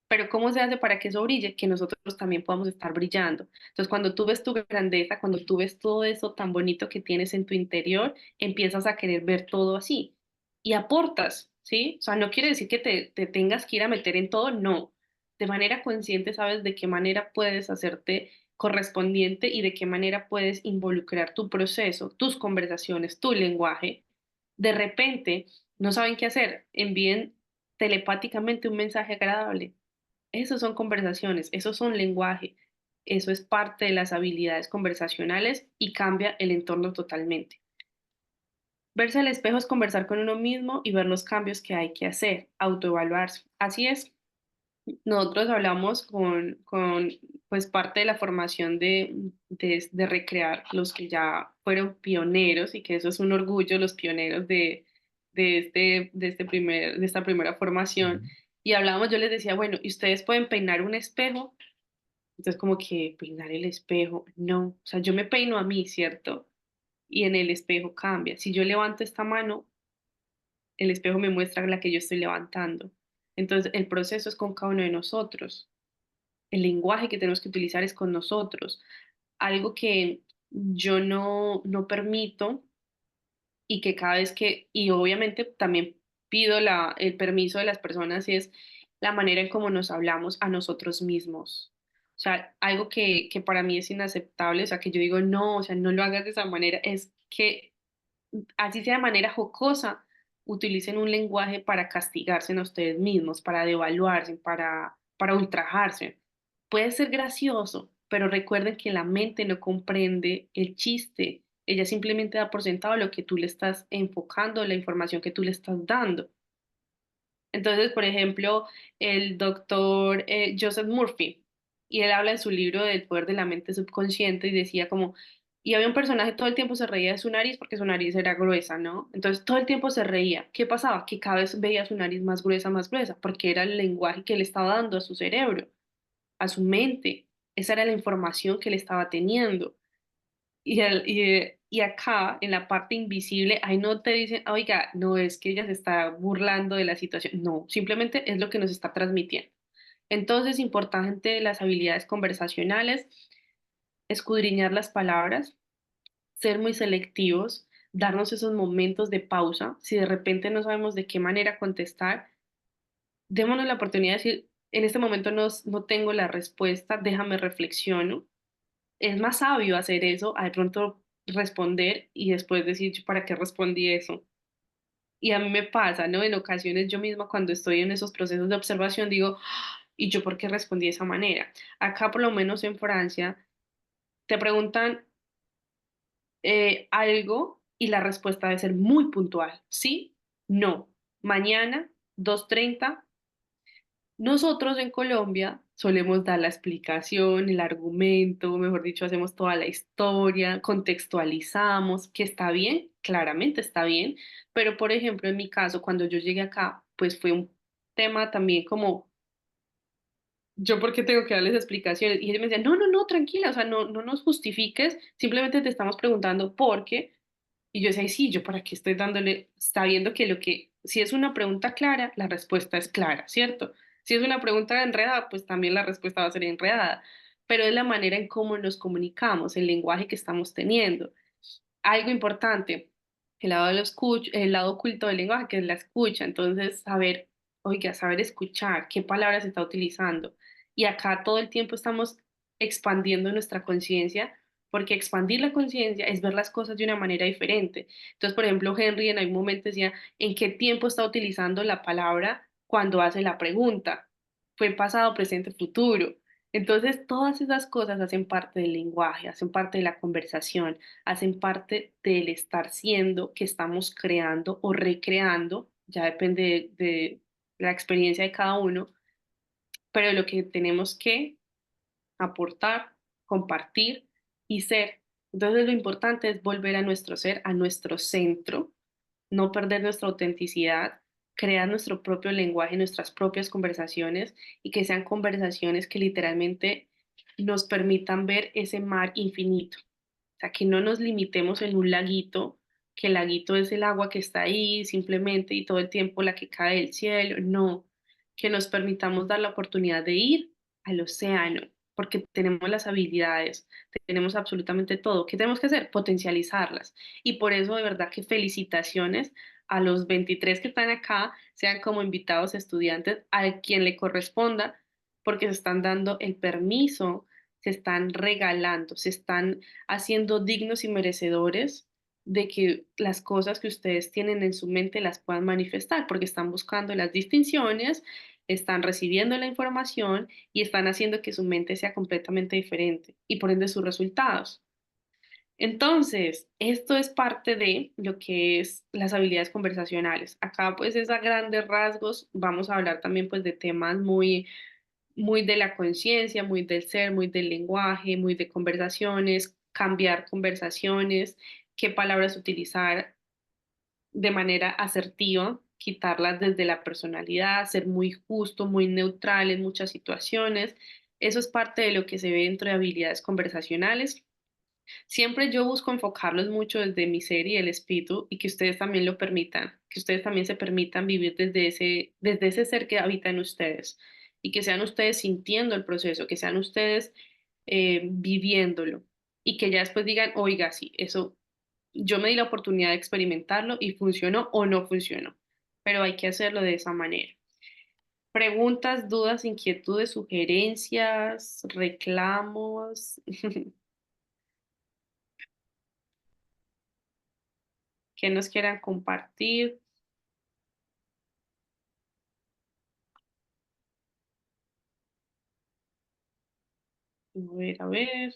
Pero ¿cómo se hace para que eso brille? Que nosotros también podamos estar brillando. Entonces, cuando tú ves tu grandeza, cuando tú ves todo eso tan bonito que tienes en tu interior, empiezas a querer ver todo así y aportas, ¿sí? O sea, no quiere decir que te tengas que ir a meter en todo, no. De manera consciente sabes de qué manera puedes hacerte correspondiente y de qué manera puedes involucrar tu proceso, tus conversaciones, tu lenguaje. De repente, no saben qué hacer, envíen telepáticamente un mensaje agradable. Esos son conversaciones, esos son lenguaje, eso es parte de las habilidades conversacionales y cambia el entorno totalmente. Verse al espejo es conversar con uno mismo y ver los cambios que hay que hacer, autoevaluarse. Así es. Nosotros hablamos con pues parte de la formación de recrear los que ya fueron pioneros y que eso es un orgullo, los pioneros de esta primera formación. Ujú. Y hablábamos, yo les decía, bueno, ¿y ustedes pueden peinar un espejo? Entonces como que peinar el espejo, no, o sea, yo me peino a mí, ¿cierto? Y en el espejo cambia. Si yo levanto esta mano, el espejo me muestra la que yo estoy levantando. Entonces, el proceso es con cada uno de nosotros. El lenguaje que tenemos que utilizar es con nosotros. Algo que yo no permito y que cada vez que, y obviamente también pido el permiso de las personas, es la manera en cómo nos hablamos a nosotros mismos. O sea, algo que para mí es inaceptable, o sea, que yo digo, no, o sea, no lo hagas de esa manera, es que así sea de manera jocosa, utilicen un lenguaje para castigarse a ustedes mismos, para devaluarse, para ultrajarse. Puede ser gracioso, pero recuerden que la mente no comprende el chiste. Ella simplemente da por sentado lo que tú le estás enfocando, la información que tú le estás dando. Entonces, por ejemplo, el doctor Joseph Murphy, y él habla en su libro del poder de la mente subconsciente y decía como, y había un personaje todo el tiempo se reía de su nariz porque su nariz era gruesa, ¿no? Entonces todo el tiempo se reía. ¿Qué pasaba? Que cada vez veía su nariz más gruesa, porque era el lenguaje que le estaba dando a su cerebro, a su mente. Esa era la información que le estaba teniendo. Y acá, en la parte invisible, ahí no te dicen, oiga, no es que ella se está burlando de la situación. No, simplemente es lo que nos está transmitiendo. Entonces, importante las habilidades conversacionales, escudriñar las palabras, ser muy selectivos, darnos esos momentos de pausa. Si de repente no sabemos de qué manera contestar, démonos la oportunidad de decir, en este momento no tengo la respuesta, déjame reflexiono. Es más sabio hacer eso a de pronto responder y después decir, "Yo, ¿para qué respondí eso?". Y a mí me pasa, ¿no? En ocasiones yo misma cuando estoy en esos procesos de observación digo, "Ah, ¿y yo por qué respondí de esa manera?". Acá, por lo menos en Francia, te preguntan algo y la respuesta debe ser muy puntual. Sí, no, mañana, 2:30. Nosotros en Colombia solemos dar la explicación, el argumento, mejor dicho, hacemos toda la historia, contextualizamos, que está bien, claramente está bien, pero por ejemplo, en mi caso, cuando yo llegué acá, pues fue un tema también como, ¿yo por qué tengo que darles explicaciones? Y ellos me decían, no, tranquila, o sea, no nos justifiques, simplemente te estamos preguntando por qué. Y yo decía, "Ay, sí, yo para qué estoy dándole, sabiendo que si es una pregunta clara, la respuesta es clara, ¿cierto? Si es una pregunta enredada, pues también la respuesta va a ser enredada, pero es la manera en cómo nos comunicamos, el lenguaje que estamos teniendo. Algo importante, el lado oculto del lenguaje, que es la escucha. Entonces, saber, oiga, saber escuchar, qué palabras se está utilizando. Y acá todo el tiempo estamos expandiendo nuestra conciencia, porque expandir la conciencia es ver las cosas de una manera diferente. Entonces, por ejemplo, Henry en algún momento decía, ¿en qué tiempo está utilizando la palabra cuando hace la pregunta? Fue pasado, presente, futuro. Entonces, todas esas cosas hacen parte del lenguaje, hacen parte de la conversación, hacen parte del estar siendo que estamos creando o recreando, ya depende de la experiencia de cada uno, pero lo que tenemos que aportar, compartir y ser. Entonces lo importante es volver a nuestro ser, a nuestro centro, no perder nuestra autenticidad, crear nuestro propio lenguaje, nuestras propias conversaciones y que sean conversaciones que literalmente nos permitan ver ese mar infinito. O sea, que no nos limitemos en un laguito, que el laguito es el agua que está ahí simplemente y todo el tiempo la que cae del cielo. No, que nos permitamos dar la oportunidad de ir al océano, porque tenemos las habilidades, tenemos absolutamente todo. ¿Qué tenemos que hacer? Potencializarlas. Y por eso, de verdad, que felicitaciones a los 23 que están acá, sean como invitados estudiantes, a quien le corresponda, porque se están dando el permiso, se están regalando, se están haciendo dignos y merecedores de que las cosas que ustedes tienen en su mente las puedan manifestar, porque están buscando las distinciones, están recibiendo la información y están haciendo que su mente sea completamente diferente y por ende sus resultados. Entonces, esto es parte de lo que es las habilidades conversacionales. Acá, pues, es a grandes rasgos. Vamos a hablar también, pues, de temas muy de la conciencia, muy del ser, muy del lenguaje, muy de conversaciones, cambiar conversaciones, qué palabras utilizar de manera asertiva, quitarlas desde la personalidad, ser muy justo, muy neutral en muchas situaciones. Eso es parte de lo que se ve dentro de habilidades conversacionales. Siempre yo busco enfocarlos mucho desde mi ser y el espíritu y que ustedes también lo permitan, que ustedes también se permitan vivir desde ese ser que habita en ustedes y que sean ustedes sintiendo el proceso, que sean ustedes viviéndolo y que ya después digan, oiga, sí, eso yo me di la oportunidad de experimentarlo y funcionó o no funcionó, pero hay que hacerlo de esa manera. Preguntas, dudas, inquietudes, sugerencias, reclamos que nos quieran compartir. A ver, a ver.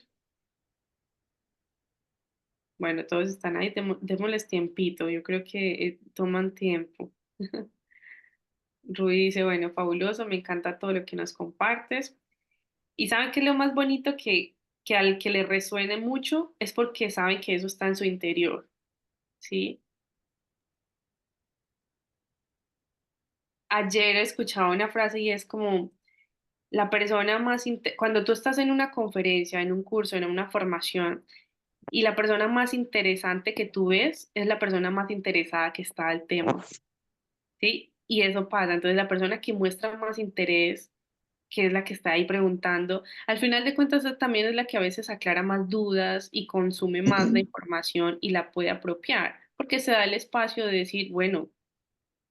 Bueno, todos están ahí, démosles tiempito. Yo creo que toman tiempo. Rui dice, bueno, fabuloso, me encanta todo lo que nos compartes. Y saben que lo más bonito que al que le resuene mucho es porque saben que eso está en su interior, ¿sí? Ayer escuchaba una frase y es como la persona cuando tú estás en una conferencia, en un curso, en una formación, y la persona más interesante que tú ves es la persona más interesada que está al tema, ¿sí? Y eso pasa. Entonces, la persona que muestra más interés, que es la que está ahí preguntando, al final de cuentas también es la que a veces aclara más dudas y consume más la información y la puede apropiar, porque se da el espacio de decir, bueno,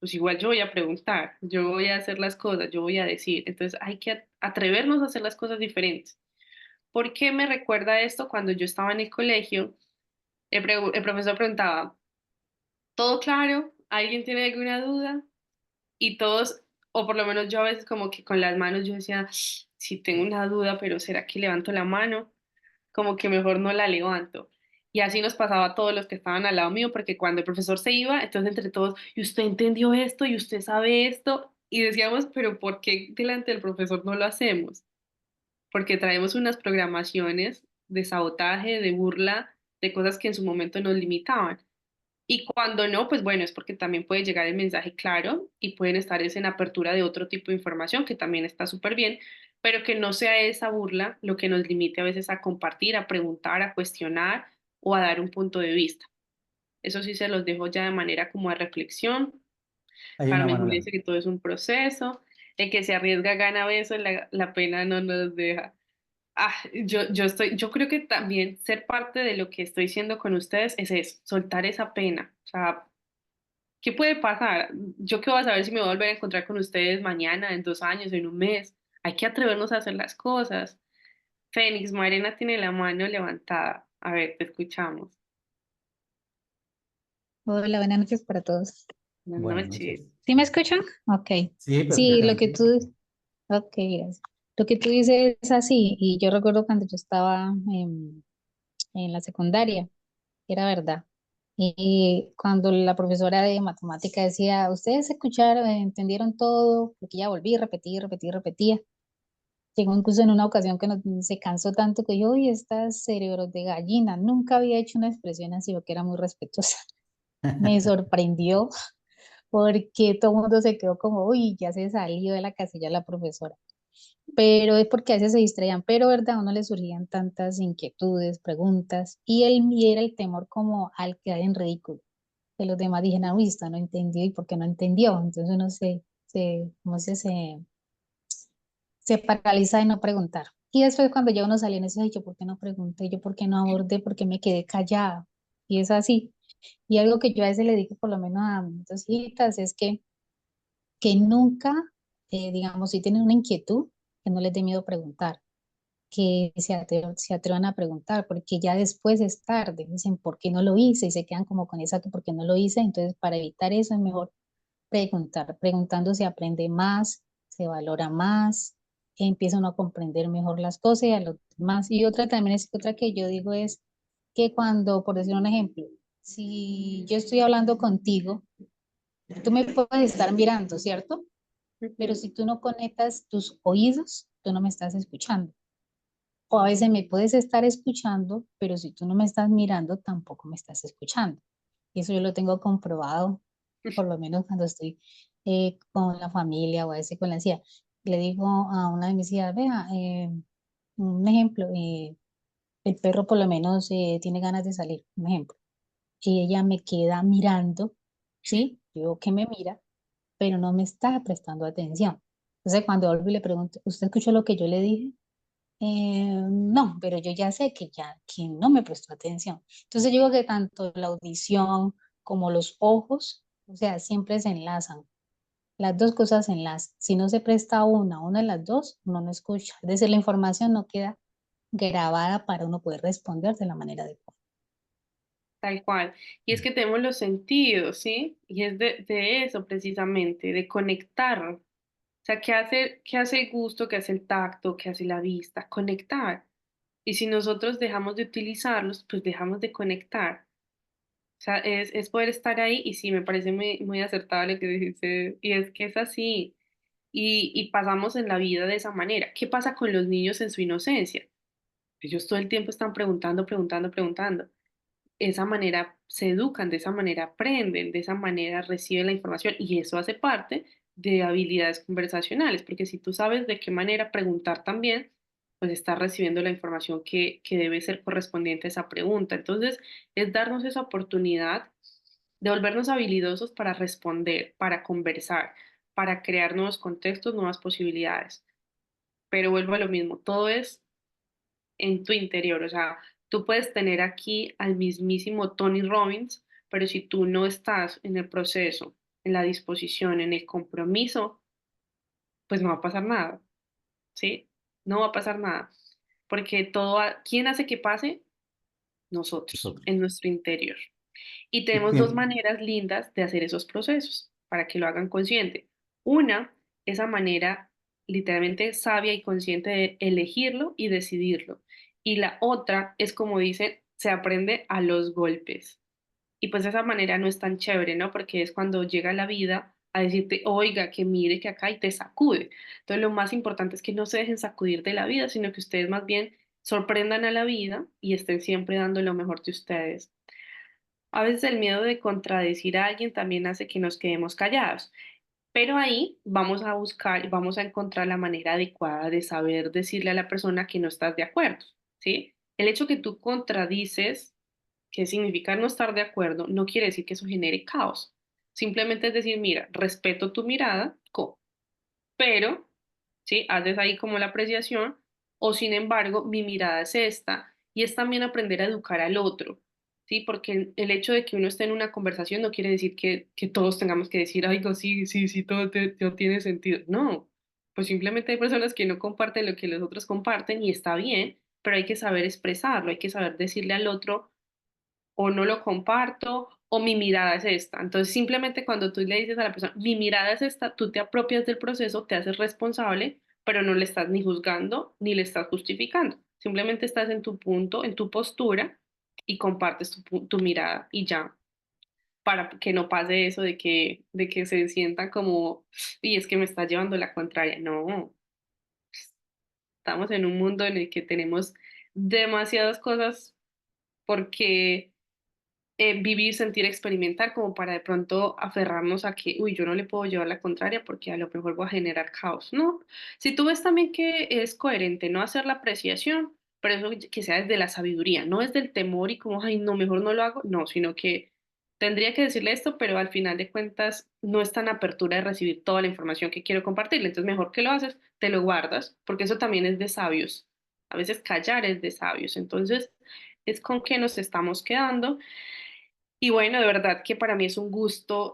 pues igual yo voy a preguntar, yo voy a hacer las cosas, yo voy a decir. Entonces, hay que atrevernos a hacer las cosas diferentes. ¿Por qué me recuerda esto? Cuando yo estaba en el colegio, el profesor preguntaba, ¿todo claro? ¿Alguien tiene alguna duda? Y todos, o por lo menos yo a veces como que con las manos yo decía, si tengo una duda, pero ¿será que levanto la mano? Como que mejor no la levanto. Y así nos pasaba a todos los que estaban al lado mío, porque cuando el profesor se iba, entonces entre todos, y usted entendió esto, y usted sabe esto, y decíamos, pero ¿por qué delante del profesor no lo hacemos? Porque traemos unas programaciones de sabotaje, de burla, de cosas que en su momento nos limitaban. Y cuando no, pues bueno, es porque también puede llegar el mensaje claro y pueden estar es en apertura de otro tipo de información que también está súper bien, pero que no sea esa burla lo que nos limite a veces a compartir, a preguntar, a cuestionar o a dar un punto de vista. Eso sí se los dejo ya de manera como de reflexión. Hay una Carmen mano Julia levanta. dice que todo es un proceso, el que se arriesga gana besos, la pena no nos deja. Yo creo que también ser parte de lo que estoy siendo con ustedes es eso, soltar esa pena. O sea, ¿qué puede pasar? Yo qué voy a saber si me voy a volver a encontrar con ustedes mañana, en 2 años, en un mes. Hay que atrevernos a hacer las cosas. Fénix, Marina tiene la mano levantada. A ver, te escuchamos. Hola, buenas noches para todos. Buenas Buenas noches. noches. ¿Sí me escuchan? Ok. Sí, Sí, lo que perfectamente. ok, gracias. Lo que tú dices es así, y yo recuerdo cuando yo estaba en la secundaria, era verdad. Y cuando la profesora de matemática decía, ustedes escucharon, entendieron todo, porque ya volví, repetí, repetí, repetía. Llegó incluso en una ocasión que se cansó tanto que yo, uy, estas cerebros de gallina, nunca había hecho una expresión así, porque era muy respetuosa. Me sorprendió porque todo el mundo se quedó como, uy, ya se salió de la casilla la profesora. Pero es porque a veces se distraían, pero verdad, a uno le surgían tantas inquietudes, preguntas, y era el temor como al quedar en ridículo, que los demás dijeran, uy, esta no entendió, ¿y por qué no entendió? Entonces uno ¿cómo se paraliza de no preguntar. Y después cuando ya uno salía en eso, "Ay, yo por qué no pregunté, yo por qué no abordé, por qué me quedé callada". Y es así. Y algo que yo a veces le digo, por lo menos a mis hijitas, es que nunca, digamos, si tienen una inquietud, que no les dé miedo preguntar, que se atrevan a preguntar, porque ya después es tarde, dicen, ¿por qué no lo hice? Y se quedan como con esa, ¿por qué no lo hice? Entonces, para evitar eso es mejor preguntar. Preguntando se aprende más, se valora más, empieza uno a comprender mejor las cosas y a los demás. Y otra también es, otra que yo digo es que cuando, por decir un ejemplo, si yo estoy hablando contigo, tú me puedes estar mirando, ¿cierto? Pero Ujú. si tú no conectas tus oídos, tú no me estás escuchando. O a veces me puedes estar escuchando, pero si tú no me estás mirando, tampoco me estás escuchando. Y eso yo lo tengo comprobado, por lo menos cuando estoy con la familia o a veces con la anciana. Le digo a una de mis hijas, vea, un ejemplo, el perro por lo menos tiene ganas de salir, un ejemplo, y ella me queda mirando, ¿sí? Yo veo que me mira, pero no me está prestando atención. Entonces cuando vuelvo y le pregunto, ¿usted escuchó lo que yo le dije? No, pero yo ya sé que no me prestó atención. Entonces yo digo que tanto la audición como los ojos, o sea, siempre se enlazan. Las dos cosas se enlazan. Si no se presta una de las dos, uno no escucha. Es decir, la información no queda grabada para uno poder responder de la manera adecuada. Tal cual. Y es que tenemos los sentidos, ¿sí? Y es de eso precisamente, de conectar. O sea, qué hace el gusto, qué hace el tacto, qué hace la vista? Conectar. Y si nosotros dejamos de utilizarlos, pues dejamos de conectar. O sea, es poder estar ahí y sí, me parece muy acertado lo que dijiste. Y es que es así. Y pasamos en la vida de esa manera. ¿Qué pasa con los niños en su inocencia? Ellos todo el tiempo están preguntando, preguntando, preguntando. De esa manera se educan, de esa manera aprenden, de esa manera reciben la información y eso hace parte de habilidades conversacionales, porque si tú sabes de qué manera preguntar también, pues estás recibiendo la información que debe ser correspondiente a esa pregunta. Entonces, es darnos esa oportunidad de volvernos habilidosos para responder, para conversar, para crear nuevos contextos, nuevas posibilidades. Pero vuelvo a lo mismo, todo es en tu interior. O sea, tú puedes tener aquí al mismísimo Tony Robbins, pero si tú no estás en el proceso, en la disposición, en el compromiso, pues no va a pasar nada, ¿sí? No va a pasar nada. Porque ¿quién hace que pase? Nosotros, Nosotros. en nuestro interior. Y Y tenemos dos que- maneras lindas de hacer esos procesos para que lo hagan consciente. Una, esa manera literalmente sabia y consciente de elegirlo y decidirlo. Y la otra es como dicen, se aprende a los golpes. Y pues esa manera no es tan chévere, ¿no? Porque es cuando llega la vida a decirte, oiga, que mire que acá y te sacude. Entonces lo más importante es que no se dejen sacudir de la vida, sino que ustedes más bien sorprendan a la vida y estén siempre dando lo mejor de ustedes. A veces el miedo de contradecir a alguien también hace que nos quedemos callados, pero ahí vamos a buscar, vamos a encontrar la manera adecuada de saber decirle a la persona que no estás de acuerdo, ¿sí? El hecho que tú contradices, que significa no estar de acuerdo, no quiere decir que eso genere caos. Simplemente es decir, mira, respeto tu mirada, pero, ¿sí? Haces ahí como la apreciación, o sin embargo, mi mirada es esta, y es también aprender a educar al otro, ¿sí? Porque el hecho de que uno esté en una conversación no quiere decir que todos tengamos que decir, ay, no, sí, sí, sí, todo tiene sentido. No, pues simplemente hay personas que no comparten lo que los otros comparten y está bien, pero hay que saber expresarlo, hay que saber decirle al otro o no lo comparto, o mi mirada es esta. Entonces, simplemente cuando tú le dices a la persona, mi mirada es esta, tú te apropias del proceso, te haces responsable, pero no le estás ni juzgando ni le estás justificando. Simplemente estás en tu punto, en tu postura y compartes tu mirada y ya, para que no pase eso de que se sientan como, y es que me está llevando la contraria. No, estamos en un mundo en el que tenemos demasiadas cosas porque vivir, sentir, experimentar, como para de pronto aferrarnos a que, uy, yo no le puedo llevar la contraria porque a lo mejor voy a generar caos. No, si tú ves también que es coherente no hacer la apreciación, pero eso que sea desde la sabiduría, no es del temor y como, ay, no, mejor no lo hago, no, sino que tendría que decirle esto, pero al final de cuentas no está en apertura de recibir toda la información que quiero compartirle, entonces mejor que lo haces, te lo guardas, porque eso también es de sabios. A veces callar es de sabios, entonces es con qué nos estamos quedando y bueno, de verdad que para mí es un gusto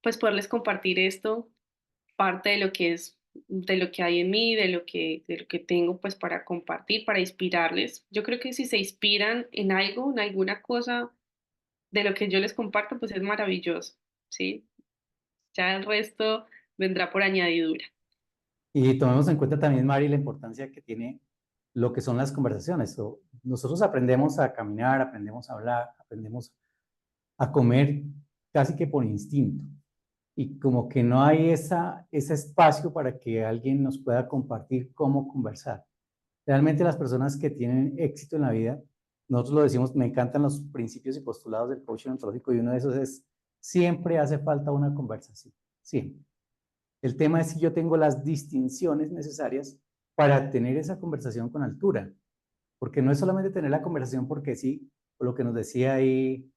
pues poderles compartir esto, parte de lo que es, de lo que hay en mí, de lo que tengo pues para compartir, para inspirarles. Yo creo que si se inspiran en algo, en alguna cosa de lo que yo les comparto, pues es maravilloso, ¿sí? Ya el resto vendrá por añadidura. Y tomemos en cuenta también, Mari, la importancia que tiene lo que son las conversaciones. Nosotros aprendemos a caminar, aprendemos a hablar, aprendemos a comer casi que por instinto. Y como que no hay ese espacio para que alguien nos pueda compartir cómo conversar. Realmente las personas que tienen éxito en la vida, nosotros lo decimos, me encantan los principios y postulados del coaching ontológico y uno de esos es, siempre hace falta una conversación, siempre. El tema es si yo tengo las distinciones necesarias para tener esa conversación con altura. porque no es solamente tener la conversación porque sí, o lo que nos decía ahí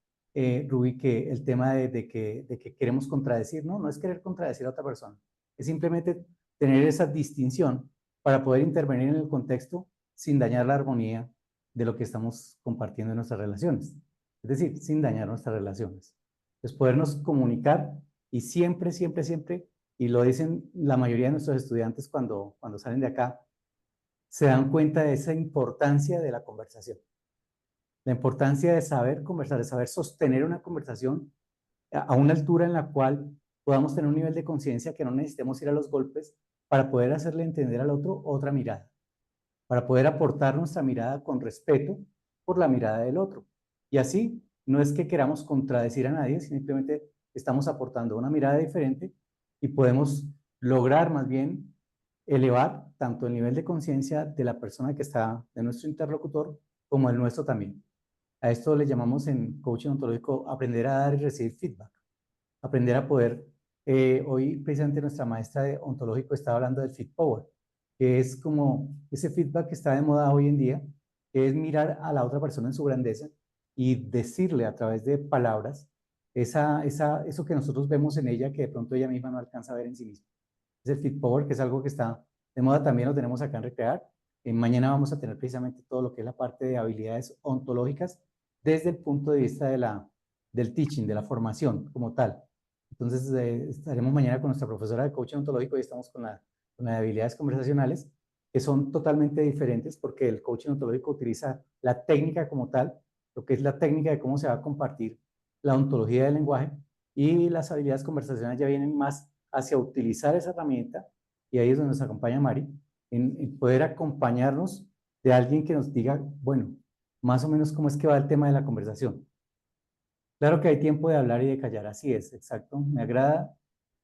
Rubí, que el tema de que queremos contradecir, no, no es querer contradecir a otra persona, es simplemente tener esa distinción para poder intervenir en el contexto sin dañar la armonía de lo que estamos compartiendo en nuestras relaciones, es decir, sin dañar nuestras relaciones. Entonces, podernos comunicar y siempre, siempre, siempre, y lo dicen la mayoría de nuestros estudiantes cuando salen de acá, se dan cuenta de esa importancia de la conversación. La importancia de saber conversar, de saber sostener una conversación a una altura en la cual podamos tener un nivel de conciencia que no necesitemos ir a los golpes para poder hacerle entender al otro otra mirada, para poder aportar nuestra mirada con respeto por la mirada del otro. Y así, no es que queramos contradecir a nadie, simplemente estamos aportando una mirada diferente y podemos lograr más bien elevar tanto el nivel de conciencia de la persona que está, de nuestro interlocutor, como el nuestro también. A esto le llamamos en coaching ontológico aprender a dar y recibir feedback, aprender a poder, hoy precisamente nuestra maestra de ontológico estaba hablando del feed power, que es como ese feedback que está de moda hoy en día, que es mirar a la otra persona en su grandeza y decirle a través de palabras eso que nosotros vemos en ella que de pronto ella misma no alcanza a ver en sí misma. Es el feed power, que es algo que está de moda, también lo tenemos acá en Recrear. Mañana vamos a tener precisamente todo lo que es la parte de habilidades ontológicas desde el punto de vista del teaching, de la formación como tal. Entonces, estaremos mañana con nuestra profesora de coaching ontológico y estamos con la de habilidades conversacionales, que son totalmente diferentes porque el coaching ontológico utiliza la técnica como tal, lo que es la técnica de cómo se va a compartir la ontología del lenguaje, y las habilidades conversacionales ya vienen más hacia utilizar esa herramienta, y ahí es donde nos acompaña Mari, en poder acompañarnos de alguien que nos diga, bueno, más o menos cómo es que va el tema de la conversación. Claro que hay tiempo de hablar y de callar, así es, exacto. Me agrada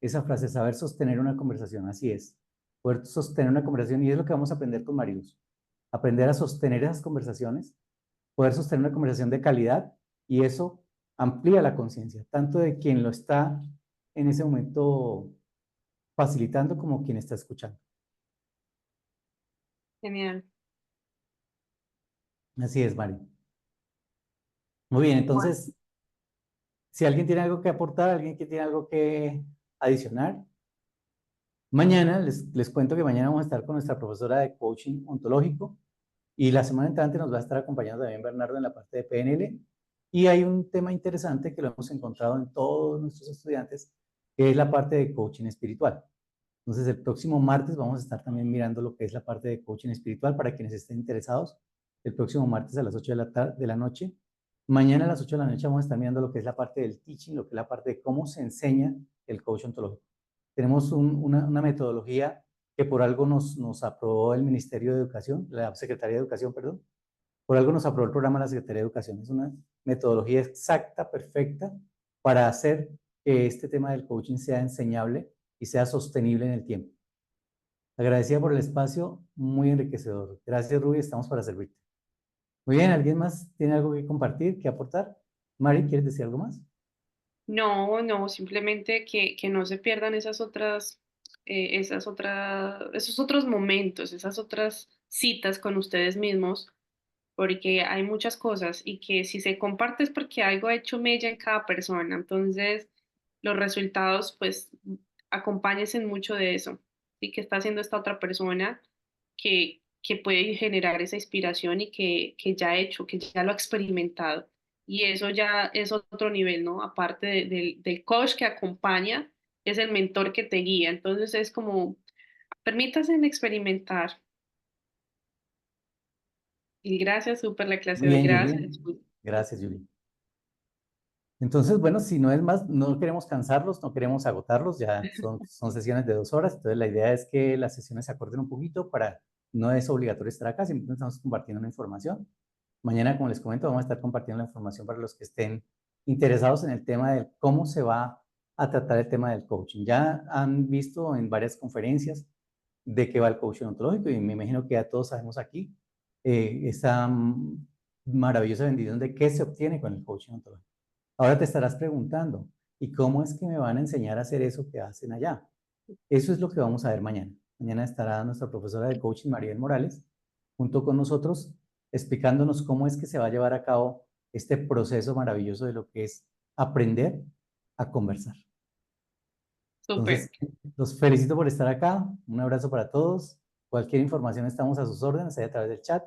esa frase, saber sostener una conversación, así es. Poder sostener una conversación, y es lo que vamos a aprender con Marius. Aprender a sostener esas conversaciones, poder sostener una conversación de calidad, y eso amplía la conciencia, tanto de quien lo está en ese momento facilitando como quien está escuchando. Genial. Así es, Mari. Muy bien, Bueno, entonces, si alguien tiene algo que aportar, alguien que tiene algo que adicionar, mañana les cuento que mañana vamos a estar con nuestra profesora de coaching ontológico, y la semana entrante nos va a estar acompañando también Bernardo en la parte de PNL. Y hay un tema interesante que lo hemos encontrado en todos nuestros estudiantes, que es la parte de coaching espiritual. Entonces, el próximo martes vamos a estar también mirando lo que es la parte de coaching espiritual para quienes estén interesados. El próximo martes a las 8 de la noche. Mañana a las 8 de la noche vamos a estar mirando lo que es la parte del teaching, lo que es la parte de cómo se enseña el coach ontológico. Tenemos una metodología que por algo nos aprobó el Ministerio de Educación, la Secretaría de Educación, perdón. Por algo nos aprobó el programa de la Secretaría de Educación. Es una metodología exacta, perfecta, para hacer que este tema del coaching sea enseñable y sea sostenible en el tiempo. Agradecida por el espacio, muy enriquecedor. Gracias, Rubí, estamos para servirte. Muy bien, ¿alguien más tiene algo que compartir, que aportar? Mari, ¿quieres decir algo más? no, no, simplemente que no se pierdan esos otros momentos, esas otras citas con ustedes mismos, porque hay muchas cosas y que si se comparte es porque algo ha hecho mella en cada persona. Entonces, los resultados, pues, acompáñense en mucho de eso. Y que está haciendo esta otra persona que puede generar esa inspiración y que ya ha hecho, que ya lo ha experimentado. Y eso ya es otro nivel, ¿no? Aparte del coach que acompaña, es el mentor que te guía. Entonces, es como, permítanse experimentar. Y gracias, súper la clase Muy de hoy. bien, Julie. Gracias. Gracias, Julie. Entonces, bueno, si no es más, no queremos cansarlos, no queremos agotarlos, ya son sesiones de 2 horas, entonces la idea es que las sesiones se acorten un poquito, para, no es obligatorio estar acá, simplemente estamos compartiendo una información. Mañana, como les comento, vamos a estar compartiendo la información para los que estén interesados en el tema de cómo se va a tratar el tema del coaching. Ya han visto en varias conferencias de qué va el coaching ontológico, y me imagino que ya todos sabemos aquí esa maravillosa bendición de qué se obtiene con el coaching ontológico. Ahora te estarás preguntando, ¿y cómo es que me van a enseñar a hacer eso que hacen allá? Eso es lo que vamos a ver mañana. Mañana estará nuestra profesora de coaching, Maribel Morales, junto con nosotros, explicándonos cómo es que se va a llevar a cabo este proceso maravilloso de lo que es aprender a conversar. Súper. Entonces, los felicito por estar acá. Un abrazo para todos. Cualquier información estamos a sus órdenes, sea a través del chat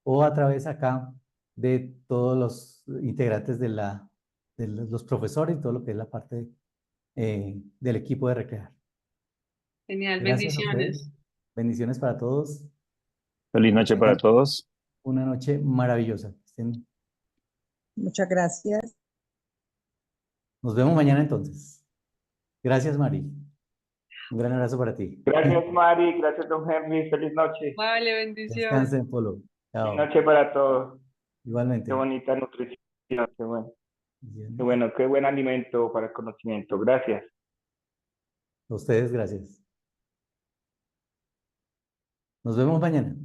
o a través acá de todos los integrantes de los profesores y todo lo que es la parte del equipo de Recrear. Genial. Gracias a ustedes. Bendiciones. Bendiciones para todos. Feliz noche para todos. Una noche maravillosa. Muchas gracias. Nos vemos mañana entonces. Gracias, Mari. Un gran abrazo para ti. Gracias, Mari. Gracias, don Henry. Feliz noche. Vale, bendiciones. Descansen, Polo. Chao. Feliz noche para todos. Igualmente. Qué bonita nutrición. Qué bueno. Qué bueno, qué buen alimento para el conocimiento. Gracias. A ustedes, gracias. Nos vemos mañana.